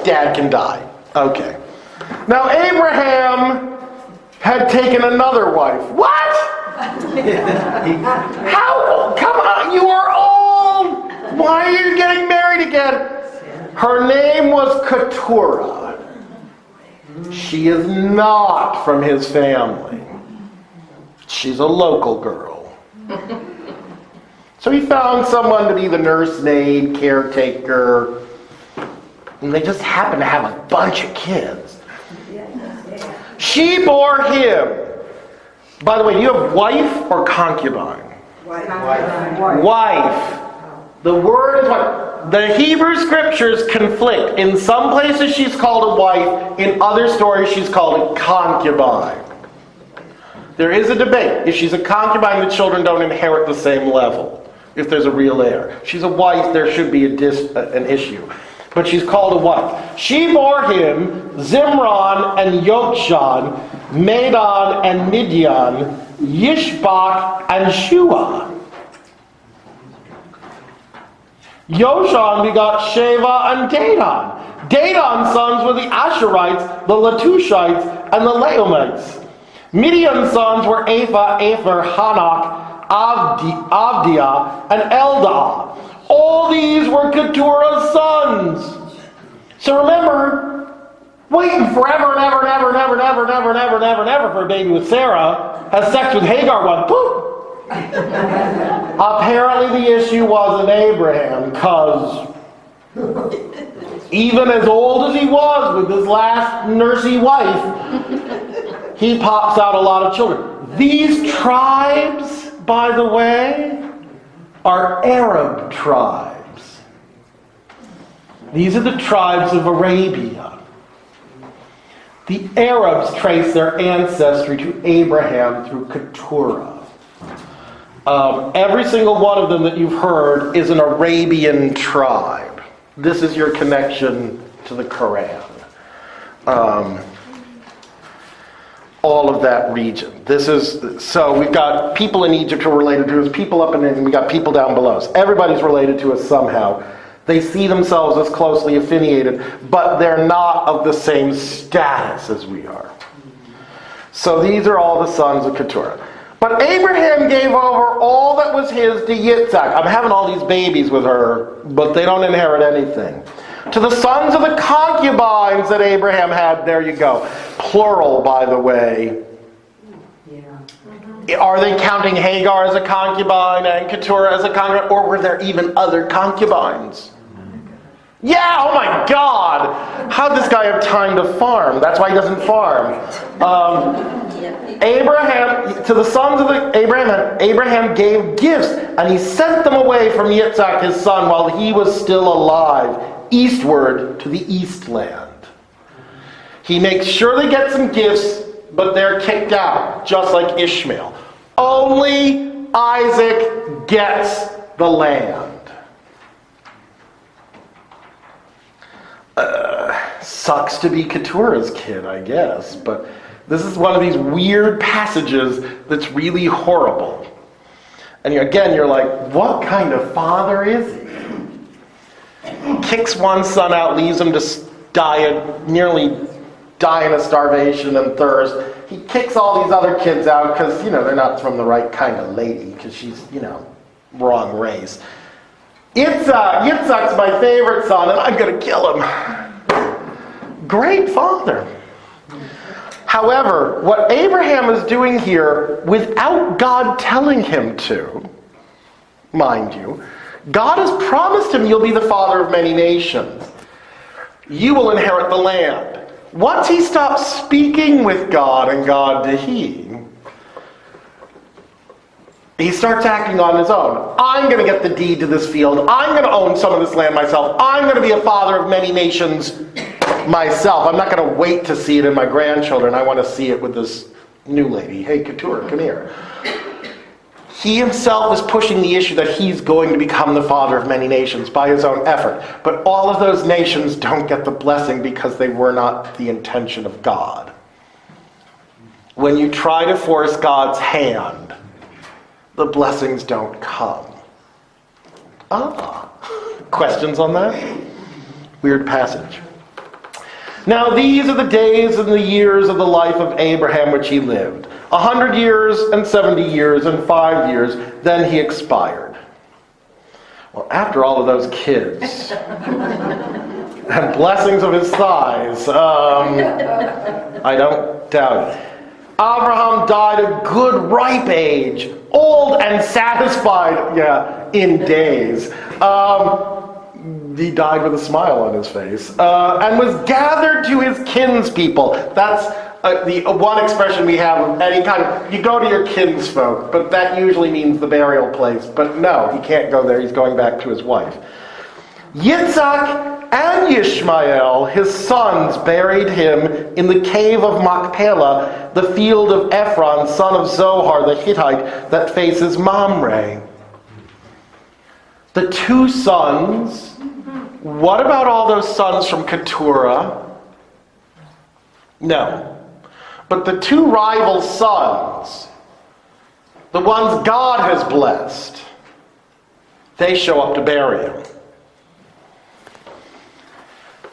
Dad can die. Okay. Now Abraham had taken another wife. What? How? Come on, you are old. Why are you getting married again? Her name was Keturah. She is not from his family. She's a local girl. So he found someone to be the nursemaid, caretaker, and they just happened to have a bunch of kids. She bore him. By the way, do you have wife or concubine? Wife. The word is what? The Hebrew scriptures conflict. In some places she's called a wife. In other stories she's called a concubine. There is a debate. If she's a concubine, the children don't inherit the same level. If there's a real heir. She's a wife, there should be an issue. But she's called a wife. She bore him Zimran and Yokshan, Medan and Midian, Yishbak and Shua. Yoshan begot Sheva and Dedan. Dedan's sons were the Asherites, the Latushites, and the Laomites. Midian's sons were Apha, Apher, Hanak, Avdiah, and Eldah. All these were Keturah's sons. So remember, waiting forever and ever and ever and ever and ever and ever and ever and ever and ever for a baby with Sarah, has sex with Hagar, one, boop! Apparently the issue wasn't Abraham, because even as old as he was with his last nursey wife, he pops out a lot of children. These tribes, by the way, are Arab tribes. These are the tribes of Arabia. The Arabs trace their ancestry to Abraham through Keturah. Every single one of them that you've heard is an Arabian tribe. This is your connection to the Quran. All of that region. So we've got people in Egypt who are related to us, people up in India, we got people down below us. Everybody's related to us somehow. They see themselves as closely affiliated, but they're not of the same status as we are. So these are all the sons of Keturah. But Abraham gave over all that was his to Yitzhak. I'm having all these babies with her, but they don't inherit anything. To the sons of the concubines that Abraham had, there you go. Plural, by the way. Yeah. Are they counting Hagar as a concubine and Keturah as a concubine? Or were there even other concubines? Yeah, oh my God! How'd this guy have time to farm? That's why he doesn't farm. Abraham, to the sons of Abraham gave gifts, and he sent them away from Yitzhak his son while he was still alive, eastward to the east land. He makes sure they get some gifts, but they're kicked out, just like Ishmael. Only Isaac gets the land. Sucks to be Keturah's kid, I guess, but this is one of these weird passages that's really horrible. And you're like, what kind of father is he? Kicks one son out, leaves him to nearly dying of starvation and thirst. He kicks all these other kids out because, they're not from the right kind of lady, because she's, wrong race. Yitzhak's my favorite son, and I'm going to kill him. Great father. However, what Abraham is doing here, without God telling him to, mind you, God has promised him you'll be the father of many nations. You will inherit the land. Once he stops speaking with God and God to he starts acting on his own. I'm going to get the deed to this field. I'm going to own some of this land myself. I'm going to be a father of many nations myself. I'm not going to wait to see it in my grandchildren. I want to see it with this new lady. Hey, Keturah, come here. He himself is pushing the issue that he's going to become the father of many nations by his own effort. But all of those nations don't get the blessing because they were not the intention of God. When you try to force God's hand, the blessings don't come. Questions on that? Weird passage. Now these are the days and the years of the life of Abraham which he lived. 100 years and 70 years and 5 years, then he expired. Well, after all of those kids and blessings of his thighs, I don't doubt it. Abraham died a good ripe age, old and satisfied, in days. He died with a smile on his face, and was gathered to his kinspeople. That's the one expression we have of any kind of, you go to your kinsfolk, but that usually means the burial place. But no, he can't go there, he's going back to his wife. Yitzhak and Ishmael, his sons, buried him in the cave of Machpelah, the field of Ephron, son of Zohar the Hittite, that faces Mamre. The two sons, what about all those sons from Keturah? No. But the two rival sons, the ones God has blessed, they show up to bury him.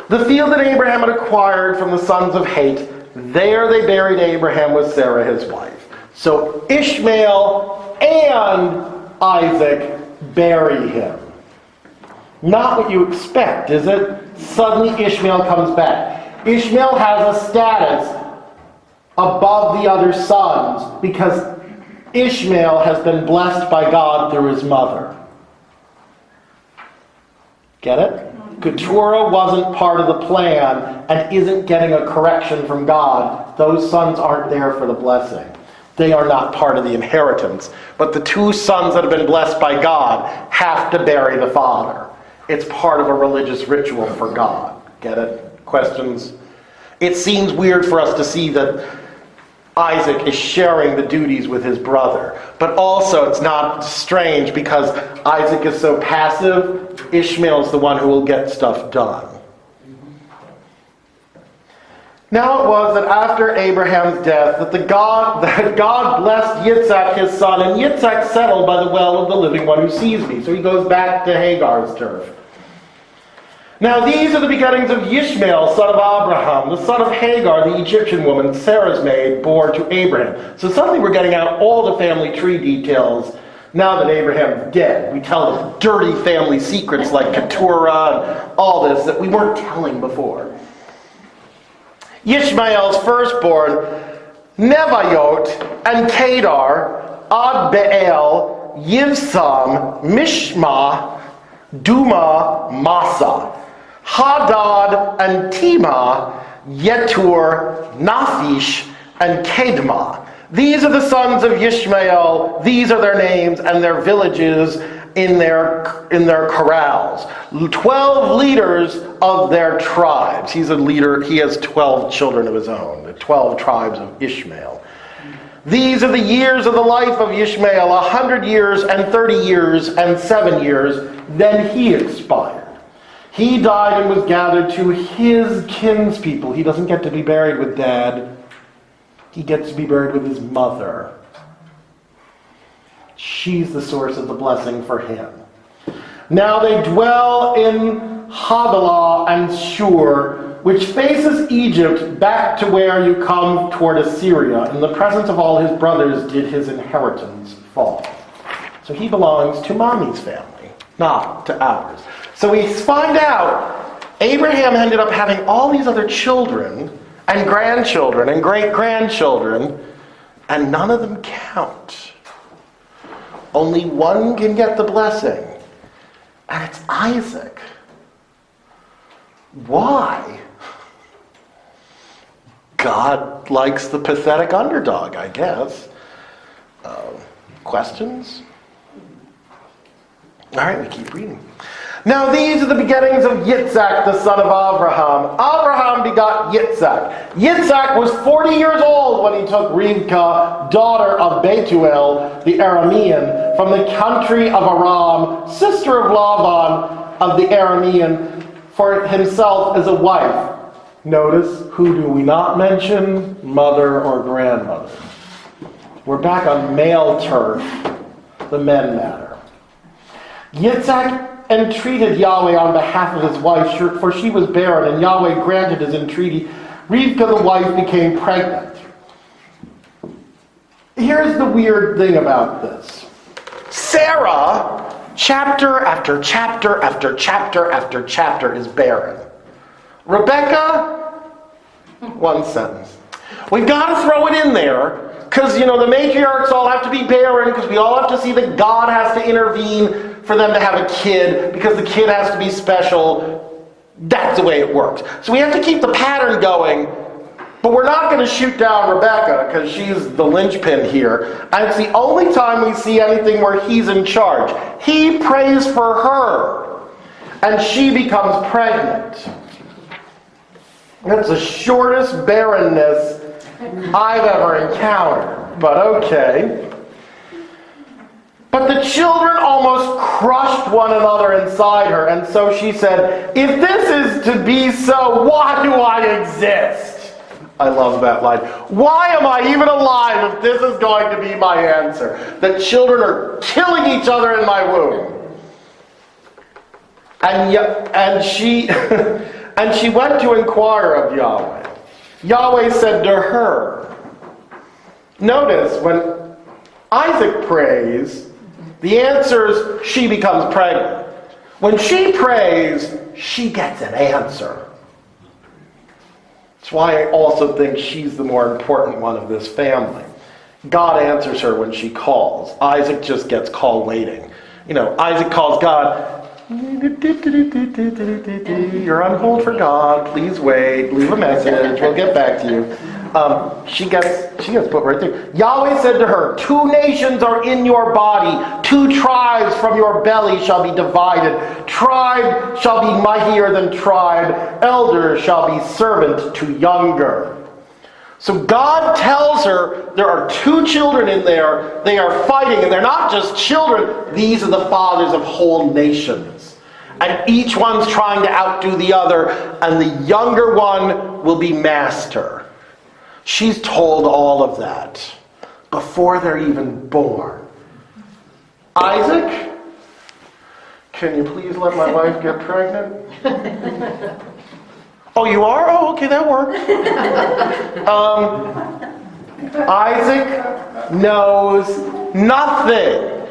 The field that Abraham had acquired from the sons of Het, there they buried Abraham with Sarah his wife. So Ishmael and Isaac bury him. Not what you expect, is it? Suddenly Ishmael comes back. Ishmael has a status above the other sons because Ishmael has been blessed by God through his mother. Get it? Keturah wasn't part of the plan and isn't getting a correction from God. Those sons aren't there for the blessing. They are not part of the inheritance. But the two sons that have been blessed by God have to bury the father. It's part of a religious ritual for God. Get it? Questions? It seems weird for us to see that Isaac is sharing the duties with his brother. But also it's not strange because Isaac is so passive, Ishmael's the one who will get stuff done. Now it was that after Abraham's death that God blessed Yitzhak his son, and Yitzhak settled by the well of the living one who sees me. So he goes back to Hagar's turf. Now these are the beginnings of Ishmael, son of Abraham, the son of Hagar, the Egyptian woman, Sarah's maid, born to Abraham. So suddenly we're getting out all the family tree details now that Abraham's dead. We tell the dirty family secrets like Keturah and all this that we weren't telling before. Ishmael's firstborn, Nebayot and Kedar, Adbeel, Yivsam, Mishma, Duma, Massa, Hadad and Tema, Yetur, Naphish, and Kedma. These are the sons of Ishmael. These are their names and their villages in their corrals. 12 leaders of their tribes. He's a leader. He has 12 children of his own. The 12 tribes of Ishmael. These are the years of the life of Ishmael, 100 years and 30 years and 7 years. Then he expired. He died and was gathered to his kinspeople. He doesn't get to be buried with dad. He gets to be buried with his mother. She's the source of the blessing for him. Now they dwell in Havilah and Shur, which faces Egypt back to where you come toward Assyria. In the presence of all his brothers did his inheritance fall. So he belongs to mommy's family, not to ours. So we find out Abraham ended up having all these other children and grandchildren and great-grandchildren, and none of them count. Only one can get the blessing, and it's Isaac. Why? God likes the pathetic underdog, I guess. Questions? All right, we keep reading. Now these are the beginnings of Yitzhak, the son of Abraham. Abraham begot Yitzhak. Yitzhak was 40 years old when he took Rivkah, daughter of Bethuel, the Aramean, from the country of Aram, sister of Laban of the Aramean, for himself as a wife. Notice, who do we not mention? Mother or grandmother. We're back on male turf. The men matter. Yitzhak entreated Yahweh on behalf of his wife, for she was barren, and Yahweh granted his entreaty. Rivkah, the wife, became pregnant. Here's the weird thing about this. Sarah, chapter after chapter after chapter after chapter, is barren. Rebecca, one sentence. We've got to throw it in there, because, the matriarchs all have to be barren, because we all have to see that God has to intervene for them to have a kid, because the kid has to be special. That's the way it works. So we have to keep the pattern going, but we're not going to shoot down Rebecca, because she's the linchpin here. And it's the only time we see anything where he's in charge. He prays for her, and she becomes pregnant. That's the shortest barrenness I've ever encountered, but okay. But the children almost crushed one another inside her, and so she said, if this is to be so, why do I exist? I love that line. Why am I even alive if this is going to be my answer? That children are killing each other in my womb. And she and she went to inquire of Yahweh. Yahweh said to her, notice when Isaac prays, the answer is she becomes pregnant. When she prays, she gets an answer. That's why I also think she's the more important one of this family. God answers her when she calls. Isaac just gets call waiting. Isaac calls God, you're on hold for God, please wait, leave a message, we'll get back to you. She gets put right there. Yahweh said to her, 2 nations are in your body, 2 tribes from your belly shall be divided. Tribe shall be mightier than tribe, elder shall be servant to younger. So God tells her there are 2 children in there, they are fighting, and they're not just children, these are the fathers of whole nations. And each one's trying to outdo the other, and the younger one will be master. She's told all of that before they're even born. Isaac, can you please let my wife get pregnant? Oh, you are? Oh, okay, that works. Isaac knows nothing.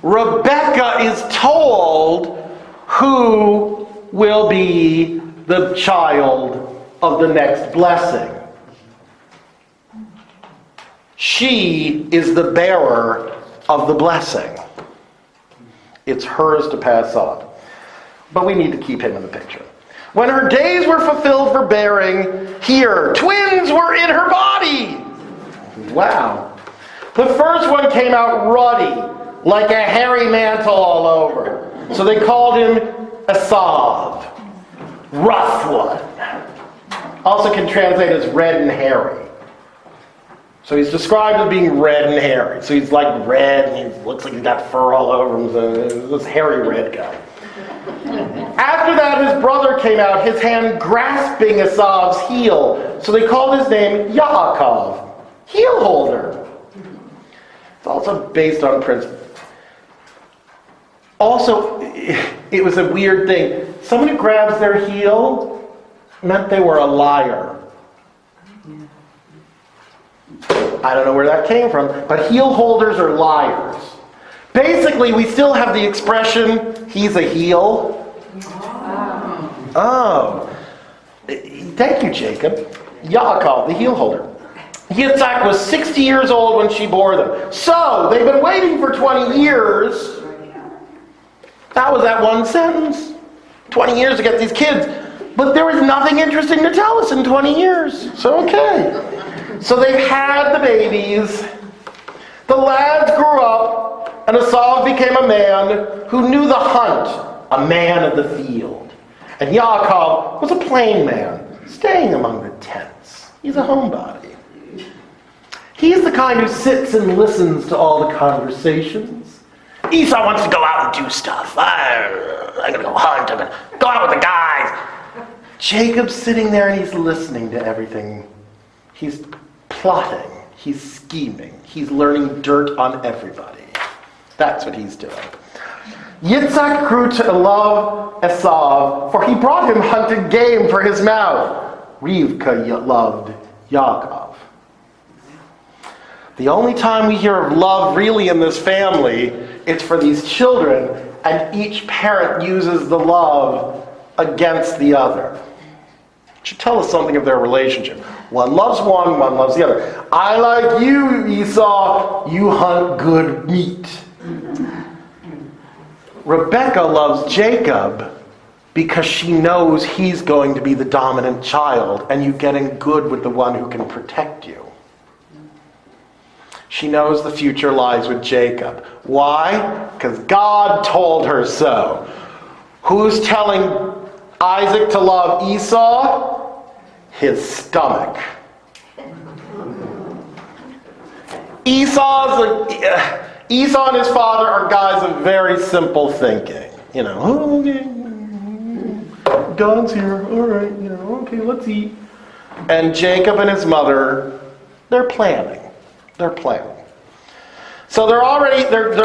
Rebecca is told who will be the child of the next blessing. She is the bearer of the blessing. It's hers to pass on. But we need to keep him in the picture. When her days were fulfilled for bearing, here, twins were in her body. Wow. The first one came out ruddy, like a hairy mantle all over. So they called him Esav, rough one. Also can translate as red and hairy. So he's described as being red and hairy. So he's like red, and he looks like he's got fur all over him. So this hairy red guy. After that, his brother came out, his hand grasping Esav's heel. So they called his name Yaakov, heel holder. It's also based on principle. Also, it was a weird thing. Someone who grabs their heel meant they were a liar. I don't know where that came from, but heel holders are liars. Basically, we still have the expression, he's a heel. Oh. Thank you, Jacob. Yaakov, the heel holder. Yitzhak was 60 years old when she bore them. So, they've been waiting for 20 years. That was that one sentence. 20 years to get these kids. But there was nothing interesting to tell us in 20 years. So, okay. So they've had the babies. The lads grew up, and Esav became a man who knew the hunt, a man of the field. And Yaakov was a plain man, staying among the tents. He's a homebody. He's the kind who sits and listens to all the conversations. Esau wants to go out and do stuff. I'm going to go hunt. I'm going to go out with the guys. Jacob's sitting there and he's listening to everything. He's plotting. He's scheming. He's learning dirt on everybody. That's what he's doing. Yitzhak grew to love Esav, for he brought him hunted game for his mouth. Rivka loved Yaakov. The only time we hear of love really in this family, it's for these children, and each parent uses the love against the other. It should tell us something of their relationship. One loves one loves the other. I like you, Esau, you hunt good meat. Rebecca loves Jacob because she knows he's going to be the dominant child, and you get in good with the one who can protect you. She knows the future lies with Jacob. Why? Because God told her so. Who's telling Isaac to love Esau? His stomach. Esau and his father are guys of very simple thinking. You know, oh, okay, God's here, all right, you know, okay, let's eat. And Jacob and his mother, they're planning. So they're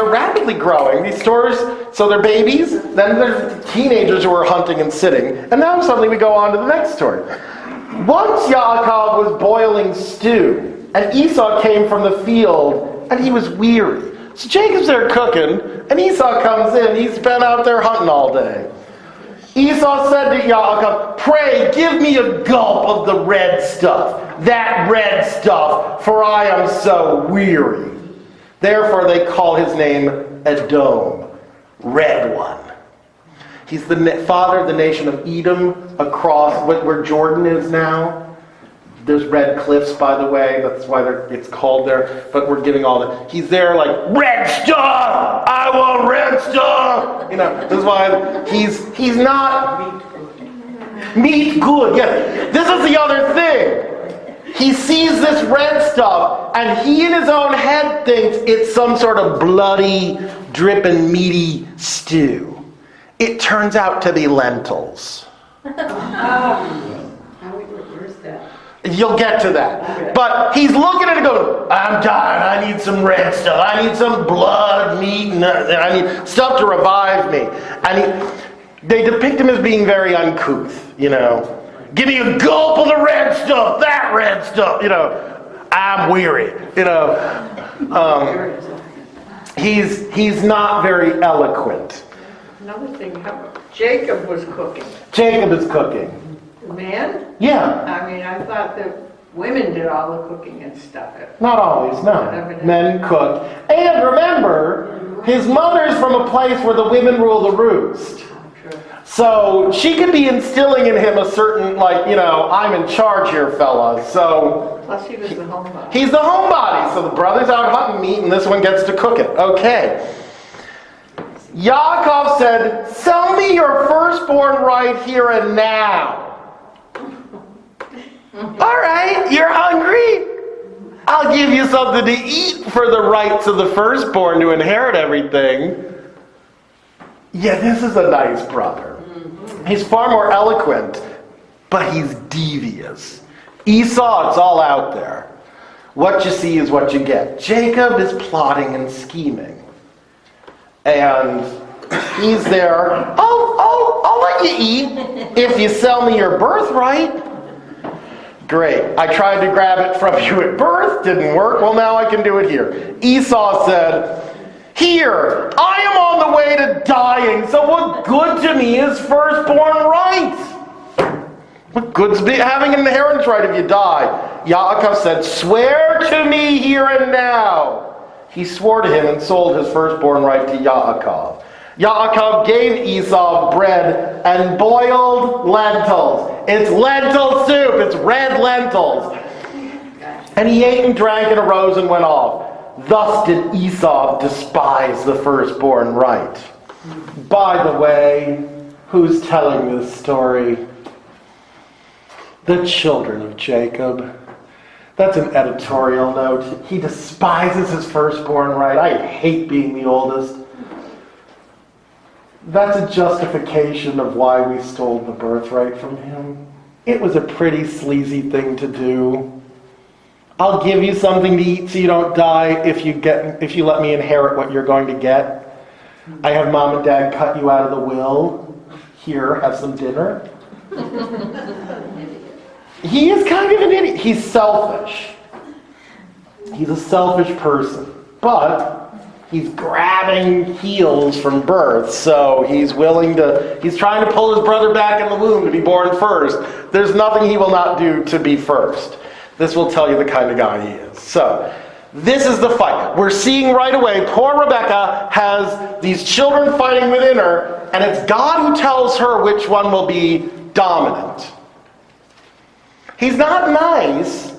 rapidly growing. These stores, so they're babies, then there's teenagers who are hunting and sitting, and now suddenly we go on to the next story. Once Yaakov was boiling stew, and Esau came from the field, and he was weary. So Jacob's there cooking, and Esau comes in. He's been out there hunting all day. Esau said to Yaakov, "Pray, give me a gulp of the red stuff, that red stuff, for I am so weary." Therefore they call his name Edom, Red One. He's the father of the nation of Edom across where Jordan is now. There's red cliffs, by the way. That's why it's called there. But we're giving all the... He's there like, red stuff! I want red stuff! You know, this is why he's not... Meat good. Yeah. This is the other thing. He sees this red stuff, and he in his own head thinks it's some sort of bloody, dripping, meaty stew. It turns out to be lentils. Where's that? You'll get to that. But he's looking at it going, I'm tired, I need some red stuff. I need some blood, meat, and I need stuff to revive me. And they depict him as being very uncouth, you know. Give me a gulp of the red stuff, that red stuff, you know. I'm weary, you know. He's not very eloquent. Another thing, Jacob was cooking. Jacob is cooking. The man? Yeah. I mean, I thought that women did all the cooking and stuff. Not always, no. Men cook. And remember, his mother's from a place where the women rule the roost. True. So she could be instilling in him a certain, like, you know, I'm in charge here, fellas. So Plus he was the homebody. he's the homebody. So the brother's out hunting meat and this one gets to cook it. Okay. Yaakov said, sell me your firstborn right here and now. All right, you're hungry? I'll give you something to eat for the rights of the firstborn to inherit everything. Yeah, this is a nice brother. He's far more eloquent, but he's devious. Esau, it's all out there. What you see is what you get. Jacob is plotting and scheming. And he's there, I'll let you eat if you sell me your birthright. Great. I tried to grab it from you at birth, didn't work. Well, now I can do it here. Esau said, here, I am on the way to dying, so what good to me is firstborn rights? What good's having an inheritance right if you die? Yaakov said, swear to me here and now. He swore to him and sold his firstborn right to Yaakov. Yaakov gave Esau bread and boiled lentils. It's lentil soup. It's red lentils. And he ate and drank and arose and went off. Thus did Esau despise the firstborn right. By the way, who's telling this story? The children of Jacob. That's an editorial note. He despises his firstborn right. I hate being the oldest. That's a justification of why we stole the birthright from him. It was a pretty sleazy thing to do. I'll give you something to eat so you don't die if you let me inherit what you're going to get. I have mom and dad cut you out of the will. Here, have some dinner. He is kind of an idiot. He's selfish. He's a selfish person. But he's grabbing heels from birth, so he's trying to pull his brother back in the womb to be born first. There's nothing he will not do to be first. This will tell you the kind of guy he is. So, this is the fight. We're seeing right away, poor Rebecca has these children fighting within her, and it's God who tells her which one will be dominant. He's not nice,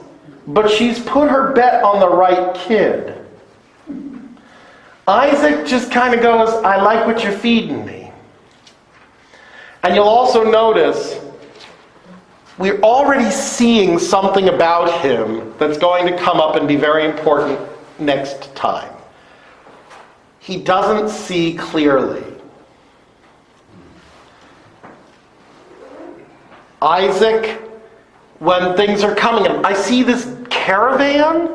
but she's put her bet on the right kid. Isaac just kind of goes, I like what you're feeding me. And you'll also notice we're already seeing something about him that's going to come up and be very important next time. He doesn't see clearly. Isaac, when things are coming, I see this caravan,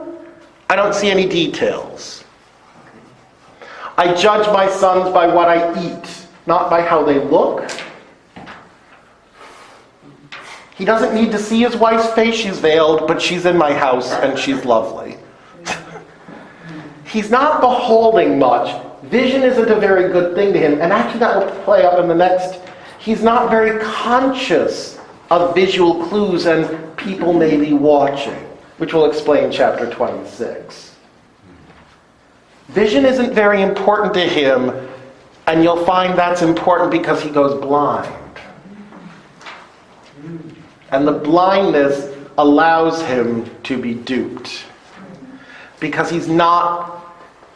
I don't see any details. I judge my sons by what I eat, not by how they look. He doesn't need to see his wife's face. She's veiled, but she's in my house and she's lovely. He's not beholding much. Vision isn't a very good thing to him. And actually that will play out in the next. He's not very conscious of visual clues and people may be watching, which we'll explain in chapter 26. Vision isn't very important to him, and you'll find that's important because he goes blind. And the blindness allows him to be duped. Because he's not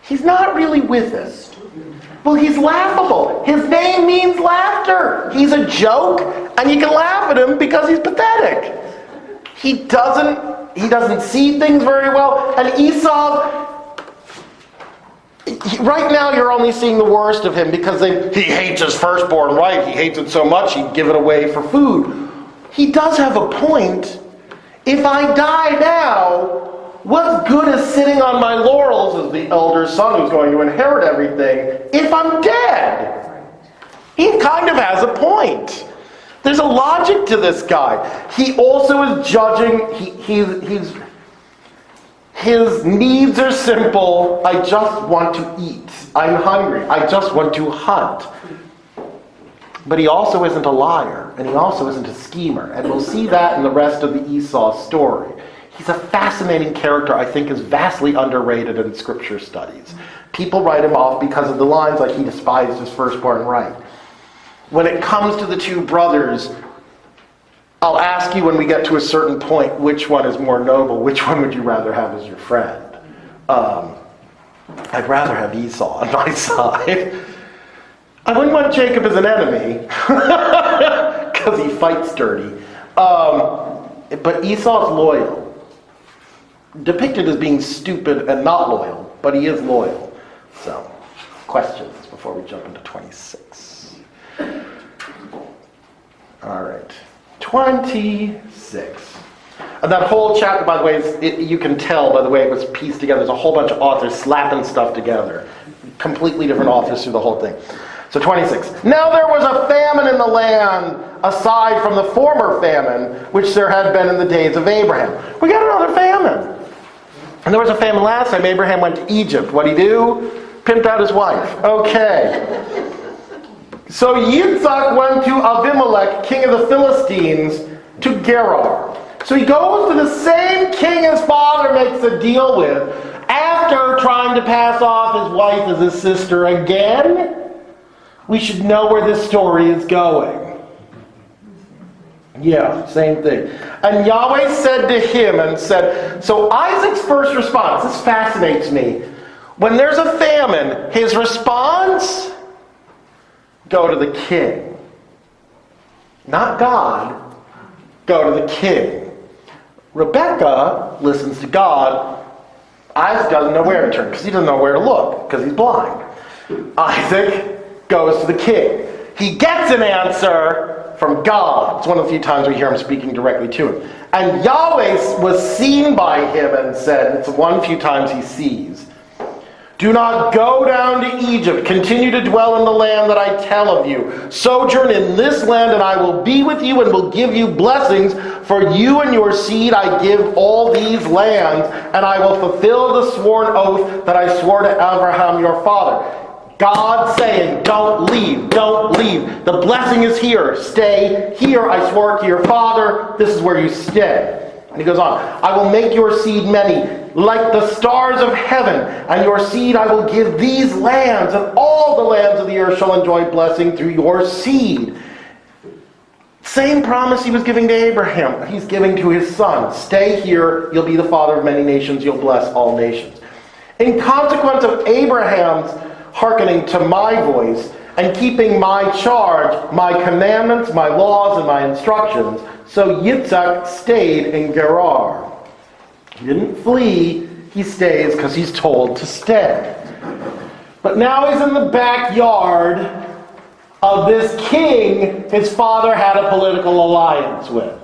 really with it. Well, he's laughable. His name means laughter. He's a joke, and you can laugh at him because he's pathetic. He doesn't see things very well. And Esau, right now you're only seeing the worst of him because he hates his firstborn, right? He hates it so much he'd give it away for food. He does have a point. If I die now, what's good is sitting on my laurels as the elder son who's going to inherit everything if I'm dead? He kind of has a point. There's a logic to this guy. He also is judging. His needs are simple. I just want to eat. I'm hungry. I just want to hunt. But he also isn't a liar, and he also isn't a schemer. And we'll see that in the rest of the Esau story. He's a fascinating character I think is vastly underrated in scripture studies. People write him off because of the lines like he despised his firstborn right. When it comes to the two brothers, I'll ask you when we get to a certain point, which one is more noble? Which one would you rather have as your friend? I'd rather have Esau on my side. I wouldn't want Jacob as an enemy, because he fights dirty. But Esau's loyal. Depicted as being stupid and not loyal, but he is loyal. So, questions before we jump into 26. All right. 26. And that whole chapter, by the way, you can tell by the way it was pieced together. There's a whole bunch of authors slapping stuff together. Completely different authors through the whole thing. So 26. Now there was a famine in the land, aside from the former famine, which there had been in the days of Abraham. We got another famine. And there was a famine last time. Abraham went to Egypt. What'd he do? Pimped out his wife. Okay. So Yitzhak went to Abimelech, king of the Philistines, to Gerar. So he goes to the same king his father makes a deal with, after trying to pass off his wife as his sister again. We should know where this story is going. Yeah, same thing. And Yahweh said to him and said, so Isaac's first response, this fascinates me. When there's a famine, his response, go to the king. Not God, go to the king. Rebecca listens to God. Isaac doesn't know where to turn because he doesn't know where to look because he's blind. Isaac goes to the king. He gets an answer from God. It's one of the few times we hear him speaking directly to him. And Yahweh was seen by him and said, it's one few times he sees, Do not go down to Egypt. Continue to dwell in the land that I tell of you. Sojourn in this land, and I will be with you and will give you blessings. For you and your seed I give all these lands, and I will fulfill the sworn oath that I swore to Abraham your father. God saying, don't leave, don't leave. The blessing is here. Stay here. I swore it to your father. This is where you stay. And he goes on, I will make your seed many, like the stars of heaven, and your seed I will give these lands, and all the lands of the earth shall enjoy blessing through your seed. Same promise he was giving to Abraham, he's giving to his son. Stay here, you'll be the father of many nations, you'll bless all nations. In consequence of Abraham's hearkening to my voice, and keeping my charge, my commandments, my laws, and my instructions, so Yitzhak stayed in Gerar. He didn't flee, he stays because he's told to stay. But now he's in the backyard of this king his father had a political alliance with.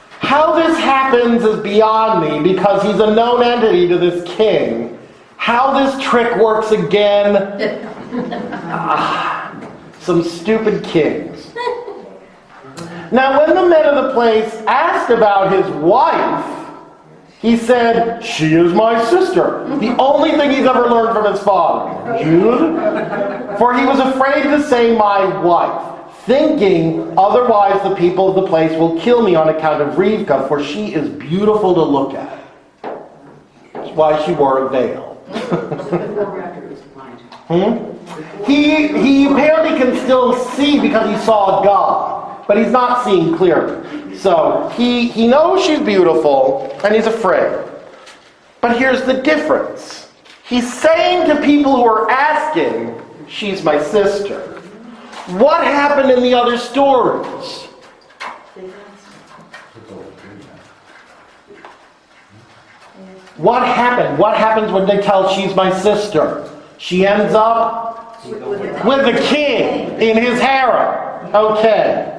How this happens is beyond me because he's a known entity to this king. How this trick works again, some stupid kings. Now when the men of the place asked about his wife, he said, she is my sister. The only thing he's ever learned from his father. Jude. For he was afraid to say my wife, thinking otherwise the people of the place will kill me on account of Rivka, for she is beautiful to look at. That's why she wore a veil. He apparently can still see because he saw God. But he's not seeing clearly. So he knows she's beautiful, and he's afraid. But here's the difference. He's saying to people who are asking, she's my sister. What happened in the other stories? What happened? What happens when they tell she's my sister? She ends up with the king in his harem. Okay.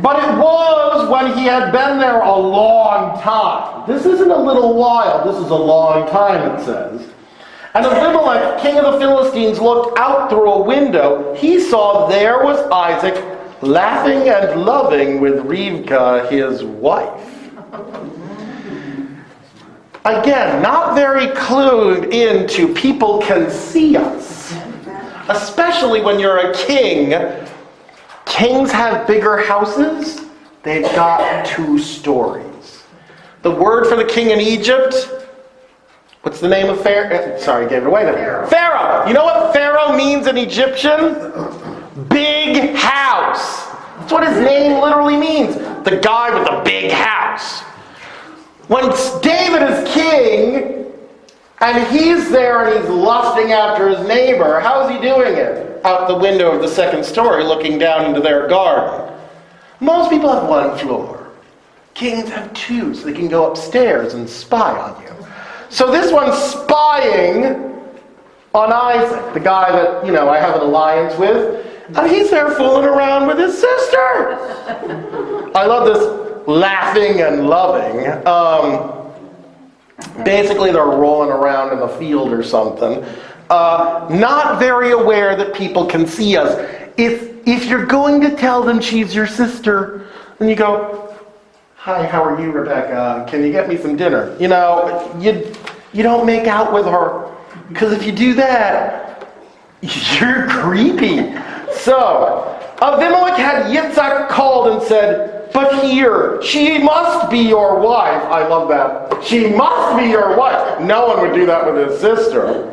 But it was when he had been there a long time. This isn't a little while, this is a long time, it says. And Abimelech, king of the Philistines, looked out through a window. He saw there was Isaac laughing and loving with Rivka, his wife. Again, not very clued into people can see us. Especially when you're a king. Kings have bigger houses. They've got 2 stories. The word for the king in Egypt, what's the name of Pharaoh? Sorry, gave it away there. Pharaoh. You know what Pharaoh means in Egyptian? Big house. That's what his name literally means. The guy with the big house. When David is king, and he's there and he's lusting after his neighbor, how is he doing it? Out the window of the 2nd story looking down into their garden. Most people have 1 floor. Kings have 2, so they can go upstairs and spy on you. So this one's spying on Isaac, the guy that, I have an alliance with, and he's there fooling around with his sister. I love this laughing and loving. Basically, they're rolling around in the field or something. Not very aware that people can see us. If you're going to tell them she's your sister, then you go, hi, how are you, Rebecca? Can you get me some dinner? You don't make out with her. Because if you do that, you're creepy. So, Abimelech had Yitzhak called and said, but here, she must be your wife. I love that. She must be your wife. No one would do that with his sister.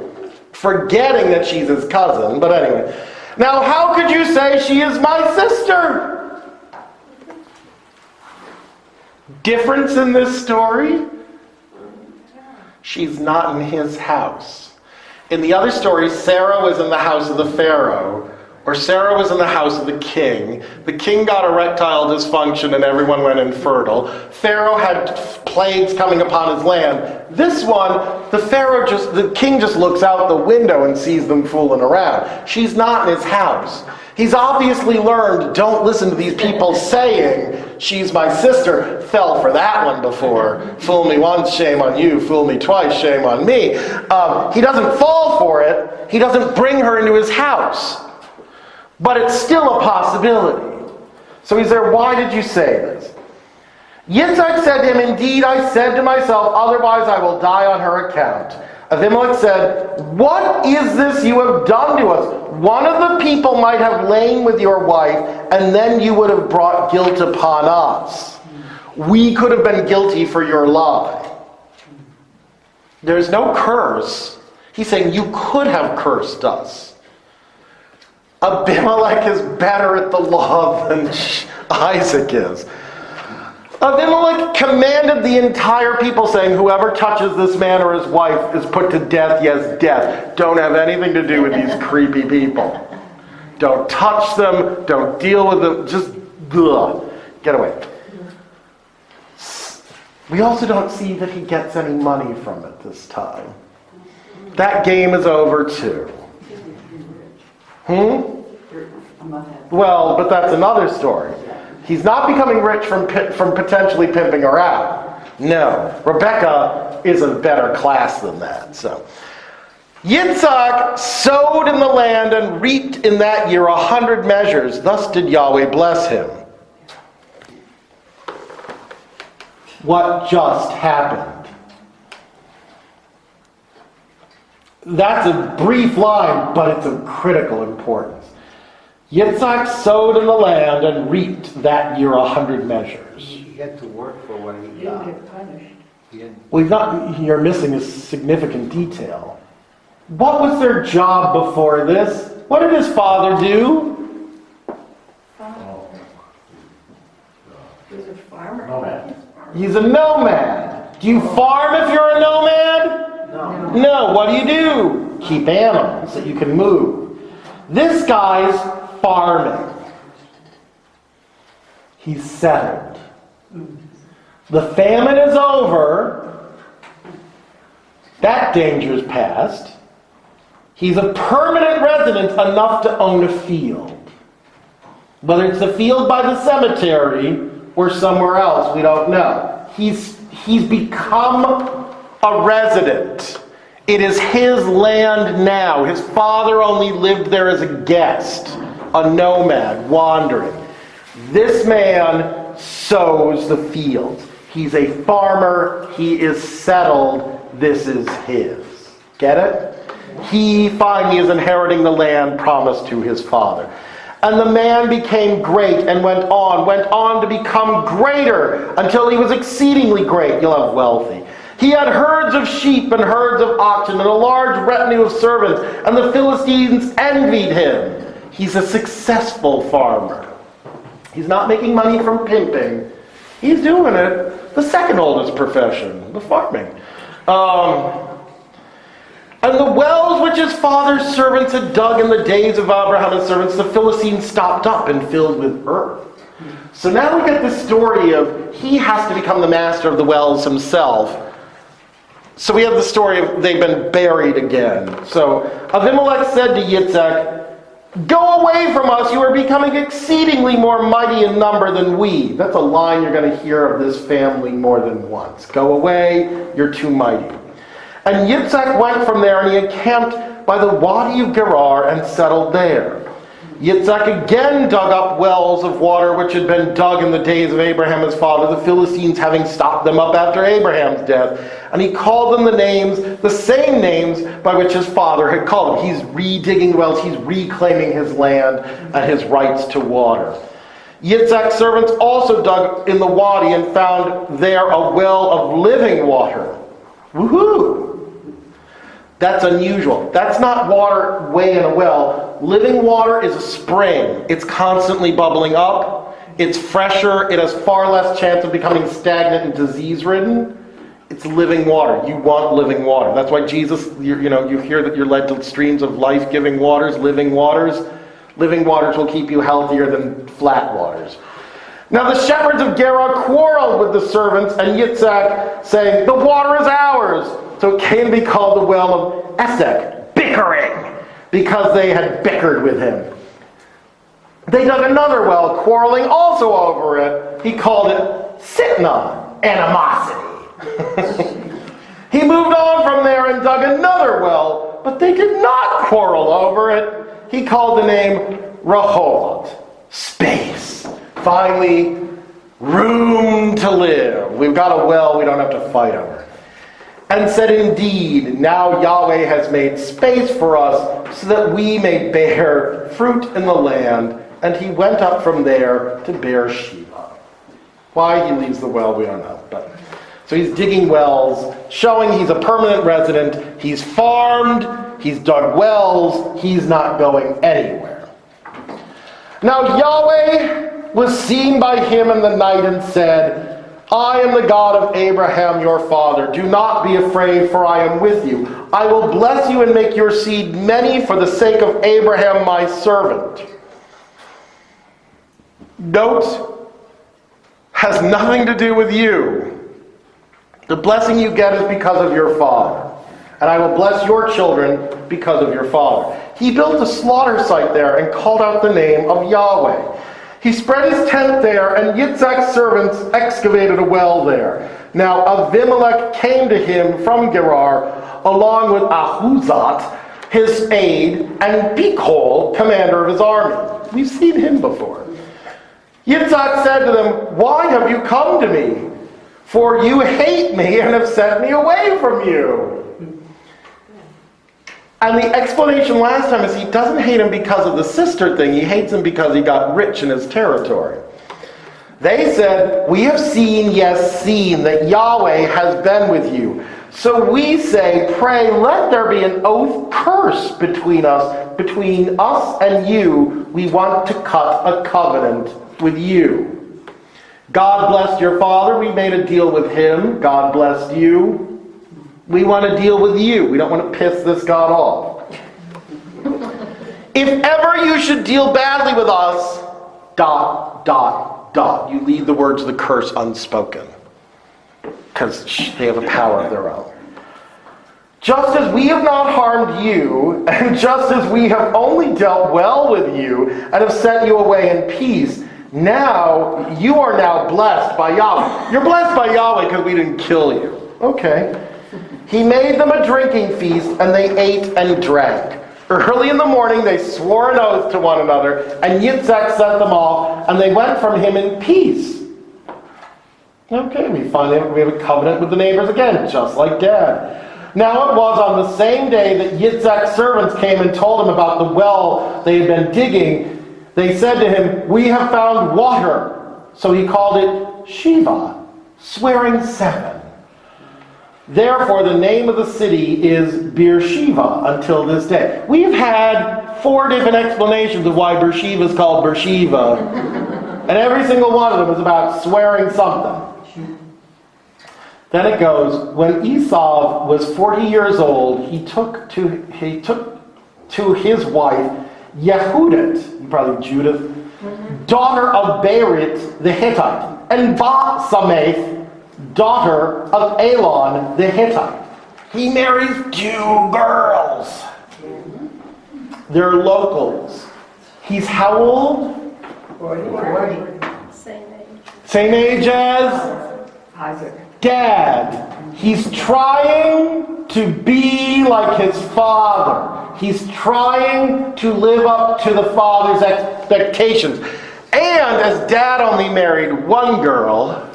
Forgetting that she's his cousin. But anyway. Now, how could you say she is my sister? Difference in this story? She's not in his house. In the other story, Sarah was in the house of the Pharaoh or Sarah was in the house of the king. The king got erectile dysfunction and everyone went infertile. Pharaoh had plagues coming upon his land. This one, the king just looks out the window and sees them fooling around. She's not in his house. He's obviously learned, don't listen to these people saying, she's my sister. Fell for that one before. Fool me once, shame on you. Fool me twice, shame on me. He doesn't fall for it. He doesn't bring her into his house. But it's still a possibility. So he's there, why did you say this? Yitzhak said to him, indeed, I said to myself, otherwise I will die on her account. Abimelech said, what is this you have done to us? One of the people might have lain with your wife, and then you would have brought guilt upon us. We could have been guilty for your lie. There's no curse. He's saying you could have cursed us. Abimelech is better at the law than Isaac is. Abimelech commanded the entire people, saying, whoever touches this man or his wife is put to death, yes, death. Don't have anything to do with these creepy people. Don't touch them. Don't deal with them. Just, get away. We also don't see that he gets any money from it this time. That game is over too. Well, but that's another story. He's not becoming rich from potentially pimping her out. No. Rebecca is a better class than that. So, Yitzhak sowed in the land and reaped in that year 100 measures. Thus did Yahweh bless him. What just happened? That's a brief line, but it's of critical importance. Yitzhak sowed in the land and reaped that year 100 measures. He had to work for what he He got. didn't get punished. Well, you're missing a significant detail. What was their job before this? What did his father do? He was a farmer. Nomad. He's a nomad. Do you farm if you're a nomad? No. What do? Keep animals that you can move. This guy's farming. He's settled. The famine is over. That danger's past. He's a permanent resident enough to own a field. Whether it's the field by the cemetery or somewhere else, we don't know. He's become a resident. It is his land now. His father only lived there as a guest, a nomad, wandering. This man sows the fields. He's a farmer. He is settled. This is his. Get it? He finally is inheriting the land promised to his father. And the man became great and went on to become greater until he was exceedingly great. You'll have wealthy. He had herds of sheep and herds of oxen and a large retinue of servants, and the Philistines envied him. He's a successful farmer. He's not making money from pimping. He's doing it, the second oldest profession, the farming. And the wells which his father's servants had dug in the days of Abraham and servants, the Philistines stopped up and filled with earth. So now we get this story of he has to become the master of the wells himself. So we have the story of they've been buried again. So Abimelech said to Yitzhak, go away from us, you are becoming exceedingly more mighty in number than we. That's a line you're going to hear of this family more than once. Go away, you're too mighty. And Yitzhak went from there and he encamped by the Wadi of Gerar and settled there. Yitzhak again dug up wells of water which had been dug in the days of Abraham his father, the Philistines having stopped them up after Abraham's death. And he called them the same names by which his father had called them. He's redigging the wells, he's reclaiming his land and his rights to water. Yitzhak's servants also dug in the wadi and found there a well of living water. Woohoo! That's unusual. That's not water way in a well. Living water is a spring. It's constantly bubbling up. It's fresher. It has far less chance of becoming stagnant and disease-ridden. It's living water. You want living water. That's why Jesus, you hear that you're led to streams of life-giving waters, living waters. Living waters will keep you healthier than flat waters. Now the shepherds of Gerar quarreled with the servants and Yitzhak, saying, the water is ours. So it came to be called the well of Esek, bickering, because they had bickered with him. They dug another well, quarreling also over it. He called it Sitnah, animosity. He moved on from there and dug another well, but they did not quarrel over it. He called the name Rehoboth, space. Finally, room to live. We've got a well we don't have to fight over. And said, indeed, now Yahweh has made space for us so that we may bear fruit in the land. And he went up from there to Beersheba. Why he leaves the well, we don't know. So he's digging wells, showing he's a permanent resident. He's farmed, he's dug wells, he's not going anywhere. Now Yahweh was seen by him in the night and said, I am the God of Abraham your father. Do not be afraid, for I am with you. I will bless you and make your seed many for the sake of Abraham my servant. Note, has nothing to do with you. The blessing you get is because of your father. And I will bless your children because of your father. He built a slaughter site there and called out the name of Yahweh. He spread his tent there, and Yitzhak's servants excavated a well there. Now Avimelech came to him from Gerar, along with Ahuzat, his aide, and Bichol, commander of his army. We've seen him before. Yitzhak said to them, why have you come to me? For you hate me and have sent me away from you. And the explanation last time is he doesn't hate him because of the sister thing. He hates him because he got rich in his territory. They said, we have seen, yes, seen that Yahweh has been with you. So we say, pray, let there be an oath curse between us and you. We want to cut a covenant with you. God blessed your father. We made a deal with him. God blessed you. We want to deal with you. We don't want to piss this God off. If ever you should deal badly with us, ... You leave the words of the curse unspoken. Because they have a power of their own. Just as we have not harmed you, and just as we have only dealt well with you, and have sent you away in peace, now, you are now blessed by Yahweh. You're blessed by Yahweh because we didn't kill you. Okay. He made them a drinking feast, and they ate and drank. Early in the morning, they swore an oath to one another, and Yitzhak sent them off, and they went from him in peace. Okay, we have a covenant with the neighbors again, just like Dad. Now it was on the same day that Yitzhak's servants came and told him about the well they had been digging. They said to him, we have found water. So he called it Shiva, swearing 7. Therefore, the name of the city is Beersheba until this day. We've had 4 different explanations of why Beersheba is called Beersheba. And every single one of them is about swearing something. Then it goes, when Esau was 40 years old, he took to his wife Yehudit, probably Judith, daughter of Berit the Hittite, and Ba-Samath, daughter of Elon the Hittite. He marries 2 girls. They're locals. He's how old? 40. Same age as Isaac. Dad. He's trying to be like his father. He's trying to live up to the father's expectations. And as Dad only married 1 girl,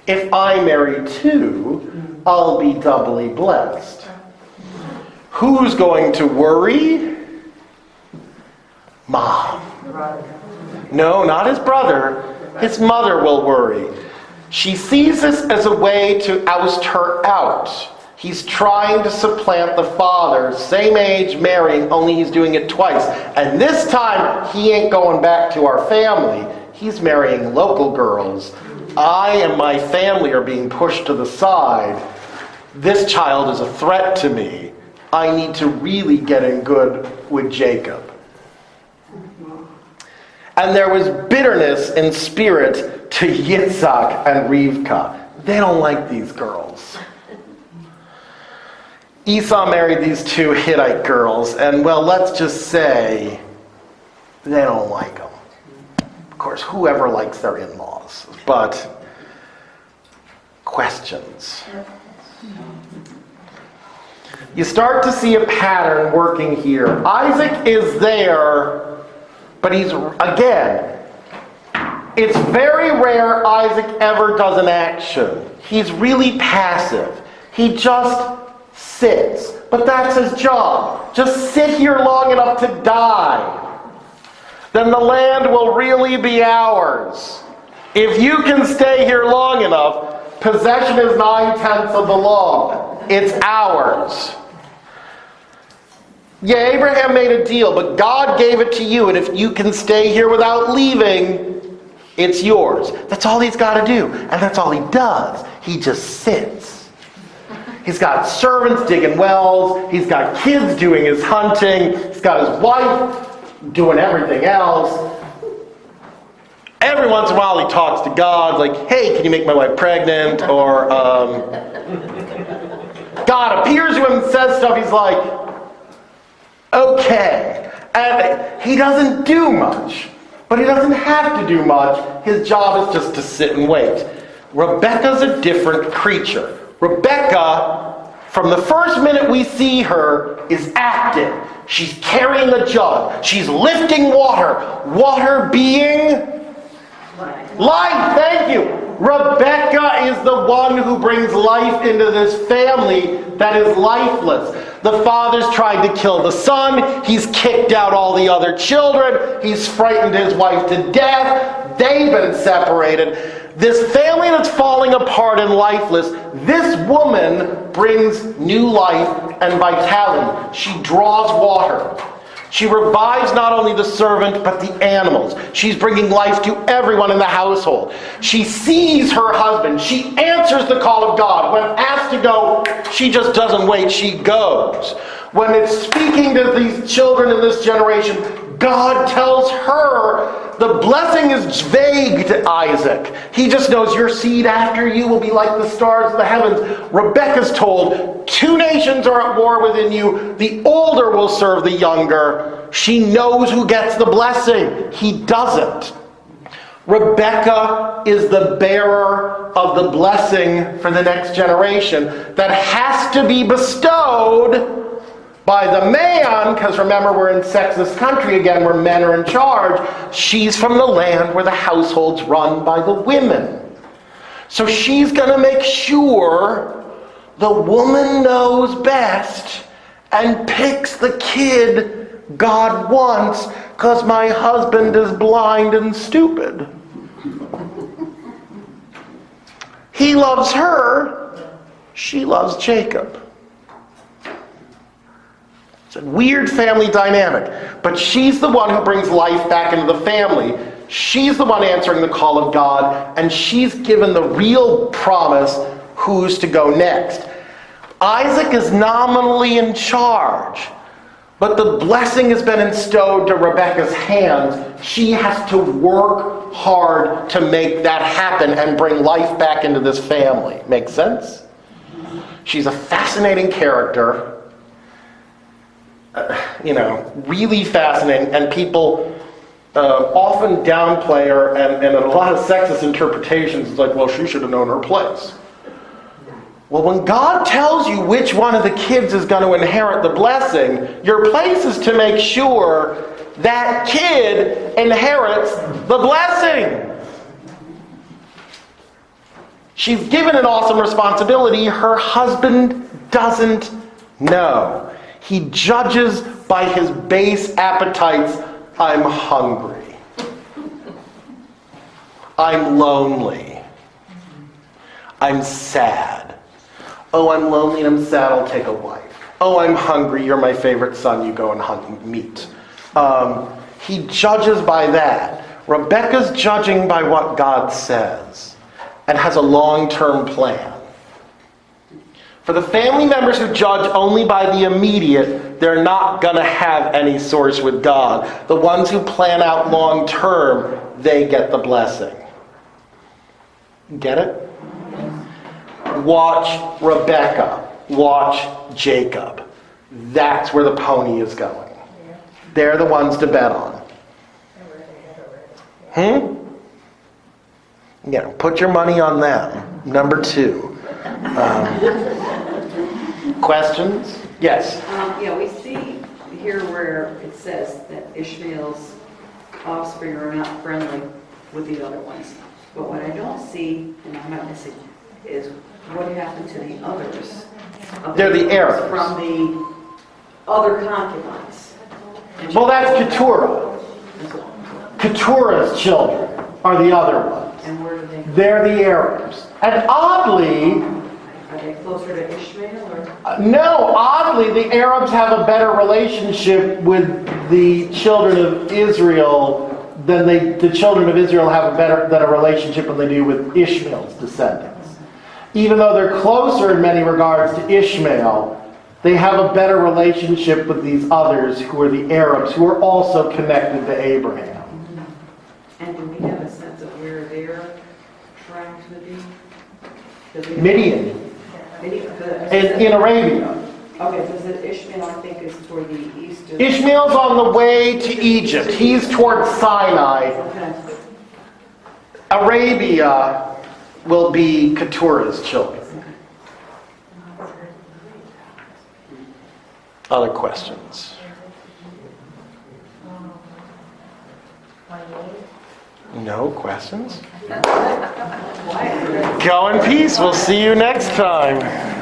if I marry 2, I'll be doubly blessed. Who's going to worry? Mom. No, not his brother. His mother will worry. She sees this as a way to oust her out. He's trying to supplant the father, same age, marrying, only he's doing it twice. And this time, he ain't going back to our family. He's marrying local girls. I and my family are being pushed to the side. This child is a threat to me. I need to really get in good with Jacob. And there was bitterness in spirit to Yitzhak and Rivka. They don't like these girls. Esau married these two Hittite girls, and well, let's just say they don't like them. Of course, whoever likes their in-laws, but questions. You start to see a pattern working here. Isaac is there, but he's, again, it's very rare Isaac ever does an action. He's really passive. He just sits. But that's his job. Just sit here long enough to die. Then the land will really be ours. If you can stay here long enough, possession is 9/10 of the law. It's ours. Yeah, Abraham made a deal, but God gave it to you, and if you can stay here without leaving, it's yours. That's all he's got to do, and that's all he does. He just sits. He's got servants digging wells. He's got kids doing his hunting. He's got his wife doing everything else. Every once in a while he talks to God, like, hey, can you make my wife pregnant? Or God appears to him and says stuff. He's like, okay. And he doesn't do much. But he doesn't have to do much. His job is just to sit and wait. Rebecca's a different creature. Rebecca, from the first minute we see her, is active. She's carrying a jug. She's lifting water. Water being life. Thank you. Rebecca is the one who brings life into this family that is lifeless. The father's tried to kill the son. He's kicked out all the other children. He's frightened his wife to death. They've been separated. This family that's falling apart and lifeless, this woman brings new life and vitality. She draws water. She revives not only the servant, but the animals. She's bringing life to everyone in the household. She sees her husband. She answers the call of God. When asked to go, she just doesn't wait. She goes. When it's speaking to these children in this generation, God tells her the blessing is vague to Isaac. He just knows your seed after you will be like the stars of the heavens. Rebecca's told, 2 nations are at war within you. The older will serve the younger. She knows who gets the blessing. He doesn't. Rebecca is the bearer of the blessing for the next generation that has to be bestowed by the man, because remember we're in sexist country again where men are in charge. She's from the land where the household's run by the women. So she's going to make sure the woman knows best and picks the kid God wants because my husband is blind and stupid. He loves her, she loves Jacob. It's a weird family dynamic, but she's the one who brings life back into the family. She's the one answering the call of God, and she's given the real promise who's to go next. Isaac is nominally in charge, but the blessing has been bestowed to Rebecca's hands. She has to work hard to make that happen and bring life back into this family. Make sense? She's a fascinating character. Really fascinating, and people often downplay her, and in a lot of sexist interpretations, it's like, well, she should have known her place. Well, when God tells you which one of the kids is going to inherit the blessing, your place is to make sure that kid inherits the blessing. She's given an awesome responsibility. Her husband doesn't know. He judges by his base appetites. I'm hungry. I'm lonely. I'm sad. Oh, I'm lonely and I'm sad, I'll take a wife. Oh, I'm hungry, you're my favorite son, you go and hunt meat. He judges by that. Rebecca's judging by what God says and has a long-term plan. For the family members who judge only by the immediate, they're not going to have any source with God. The ones who plan out long term, they get the blessing. Get it? Watch Rebecca. Watch Jacob. That's where the pony is going. They're the ones to bet on. Yeah, put your money on them. Number 2. Questions? Yes. Yeah, we see here where it says that Ishmael's offspring are not friendly with the other ones. But what I don't see, and I'm not missing, is what happened to the others. They're the Arabs. From the other concubines. Well, that's Keturah. Keturah's children are the other ones. And where do they go? They're the Arabs. And oddly, Are they closer to Ishmael or? no, oddly, the Arabs have a better relationship with the children of Israel than the children of Israel have a relationship than they do with Ishmael's descendants. Even though they're closer in many regards to Ishmael, they have a better relationship with these others who are the Arabs, who are also connected to Abraham. And do we have a sense of where they're trying to be? Does it- Midian, Midian. in Arabia. Okay, so the Ishmael, I think, is toward the east of... Ishmael's on the way to Egypt. He's towards Sinai. Okay. Arabia will be Keturah's children. Other questions? No questions? Go in peace. We'll see you next time.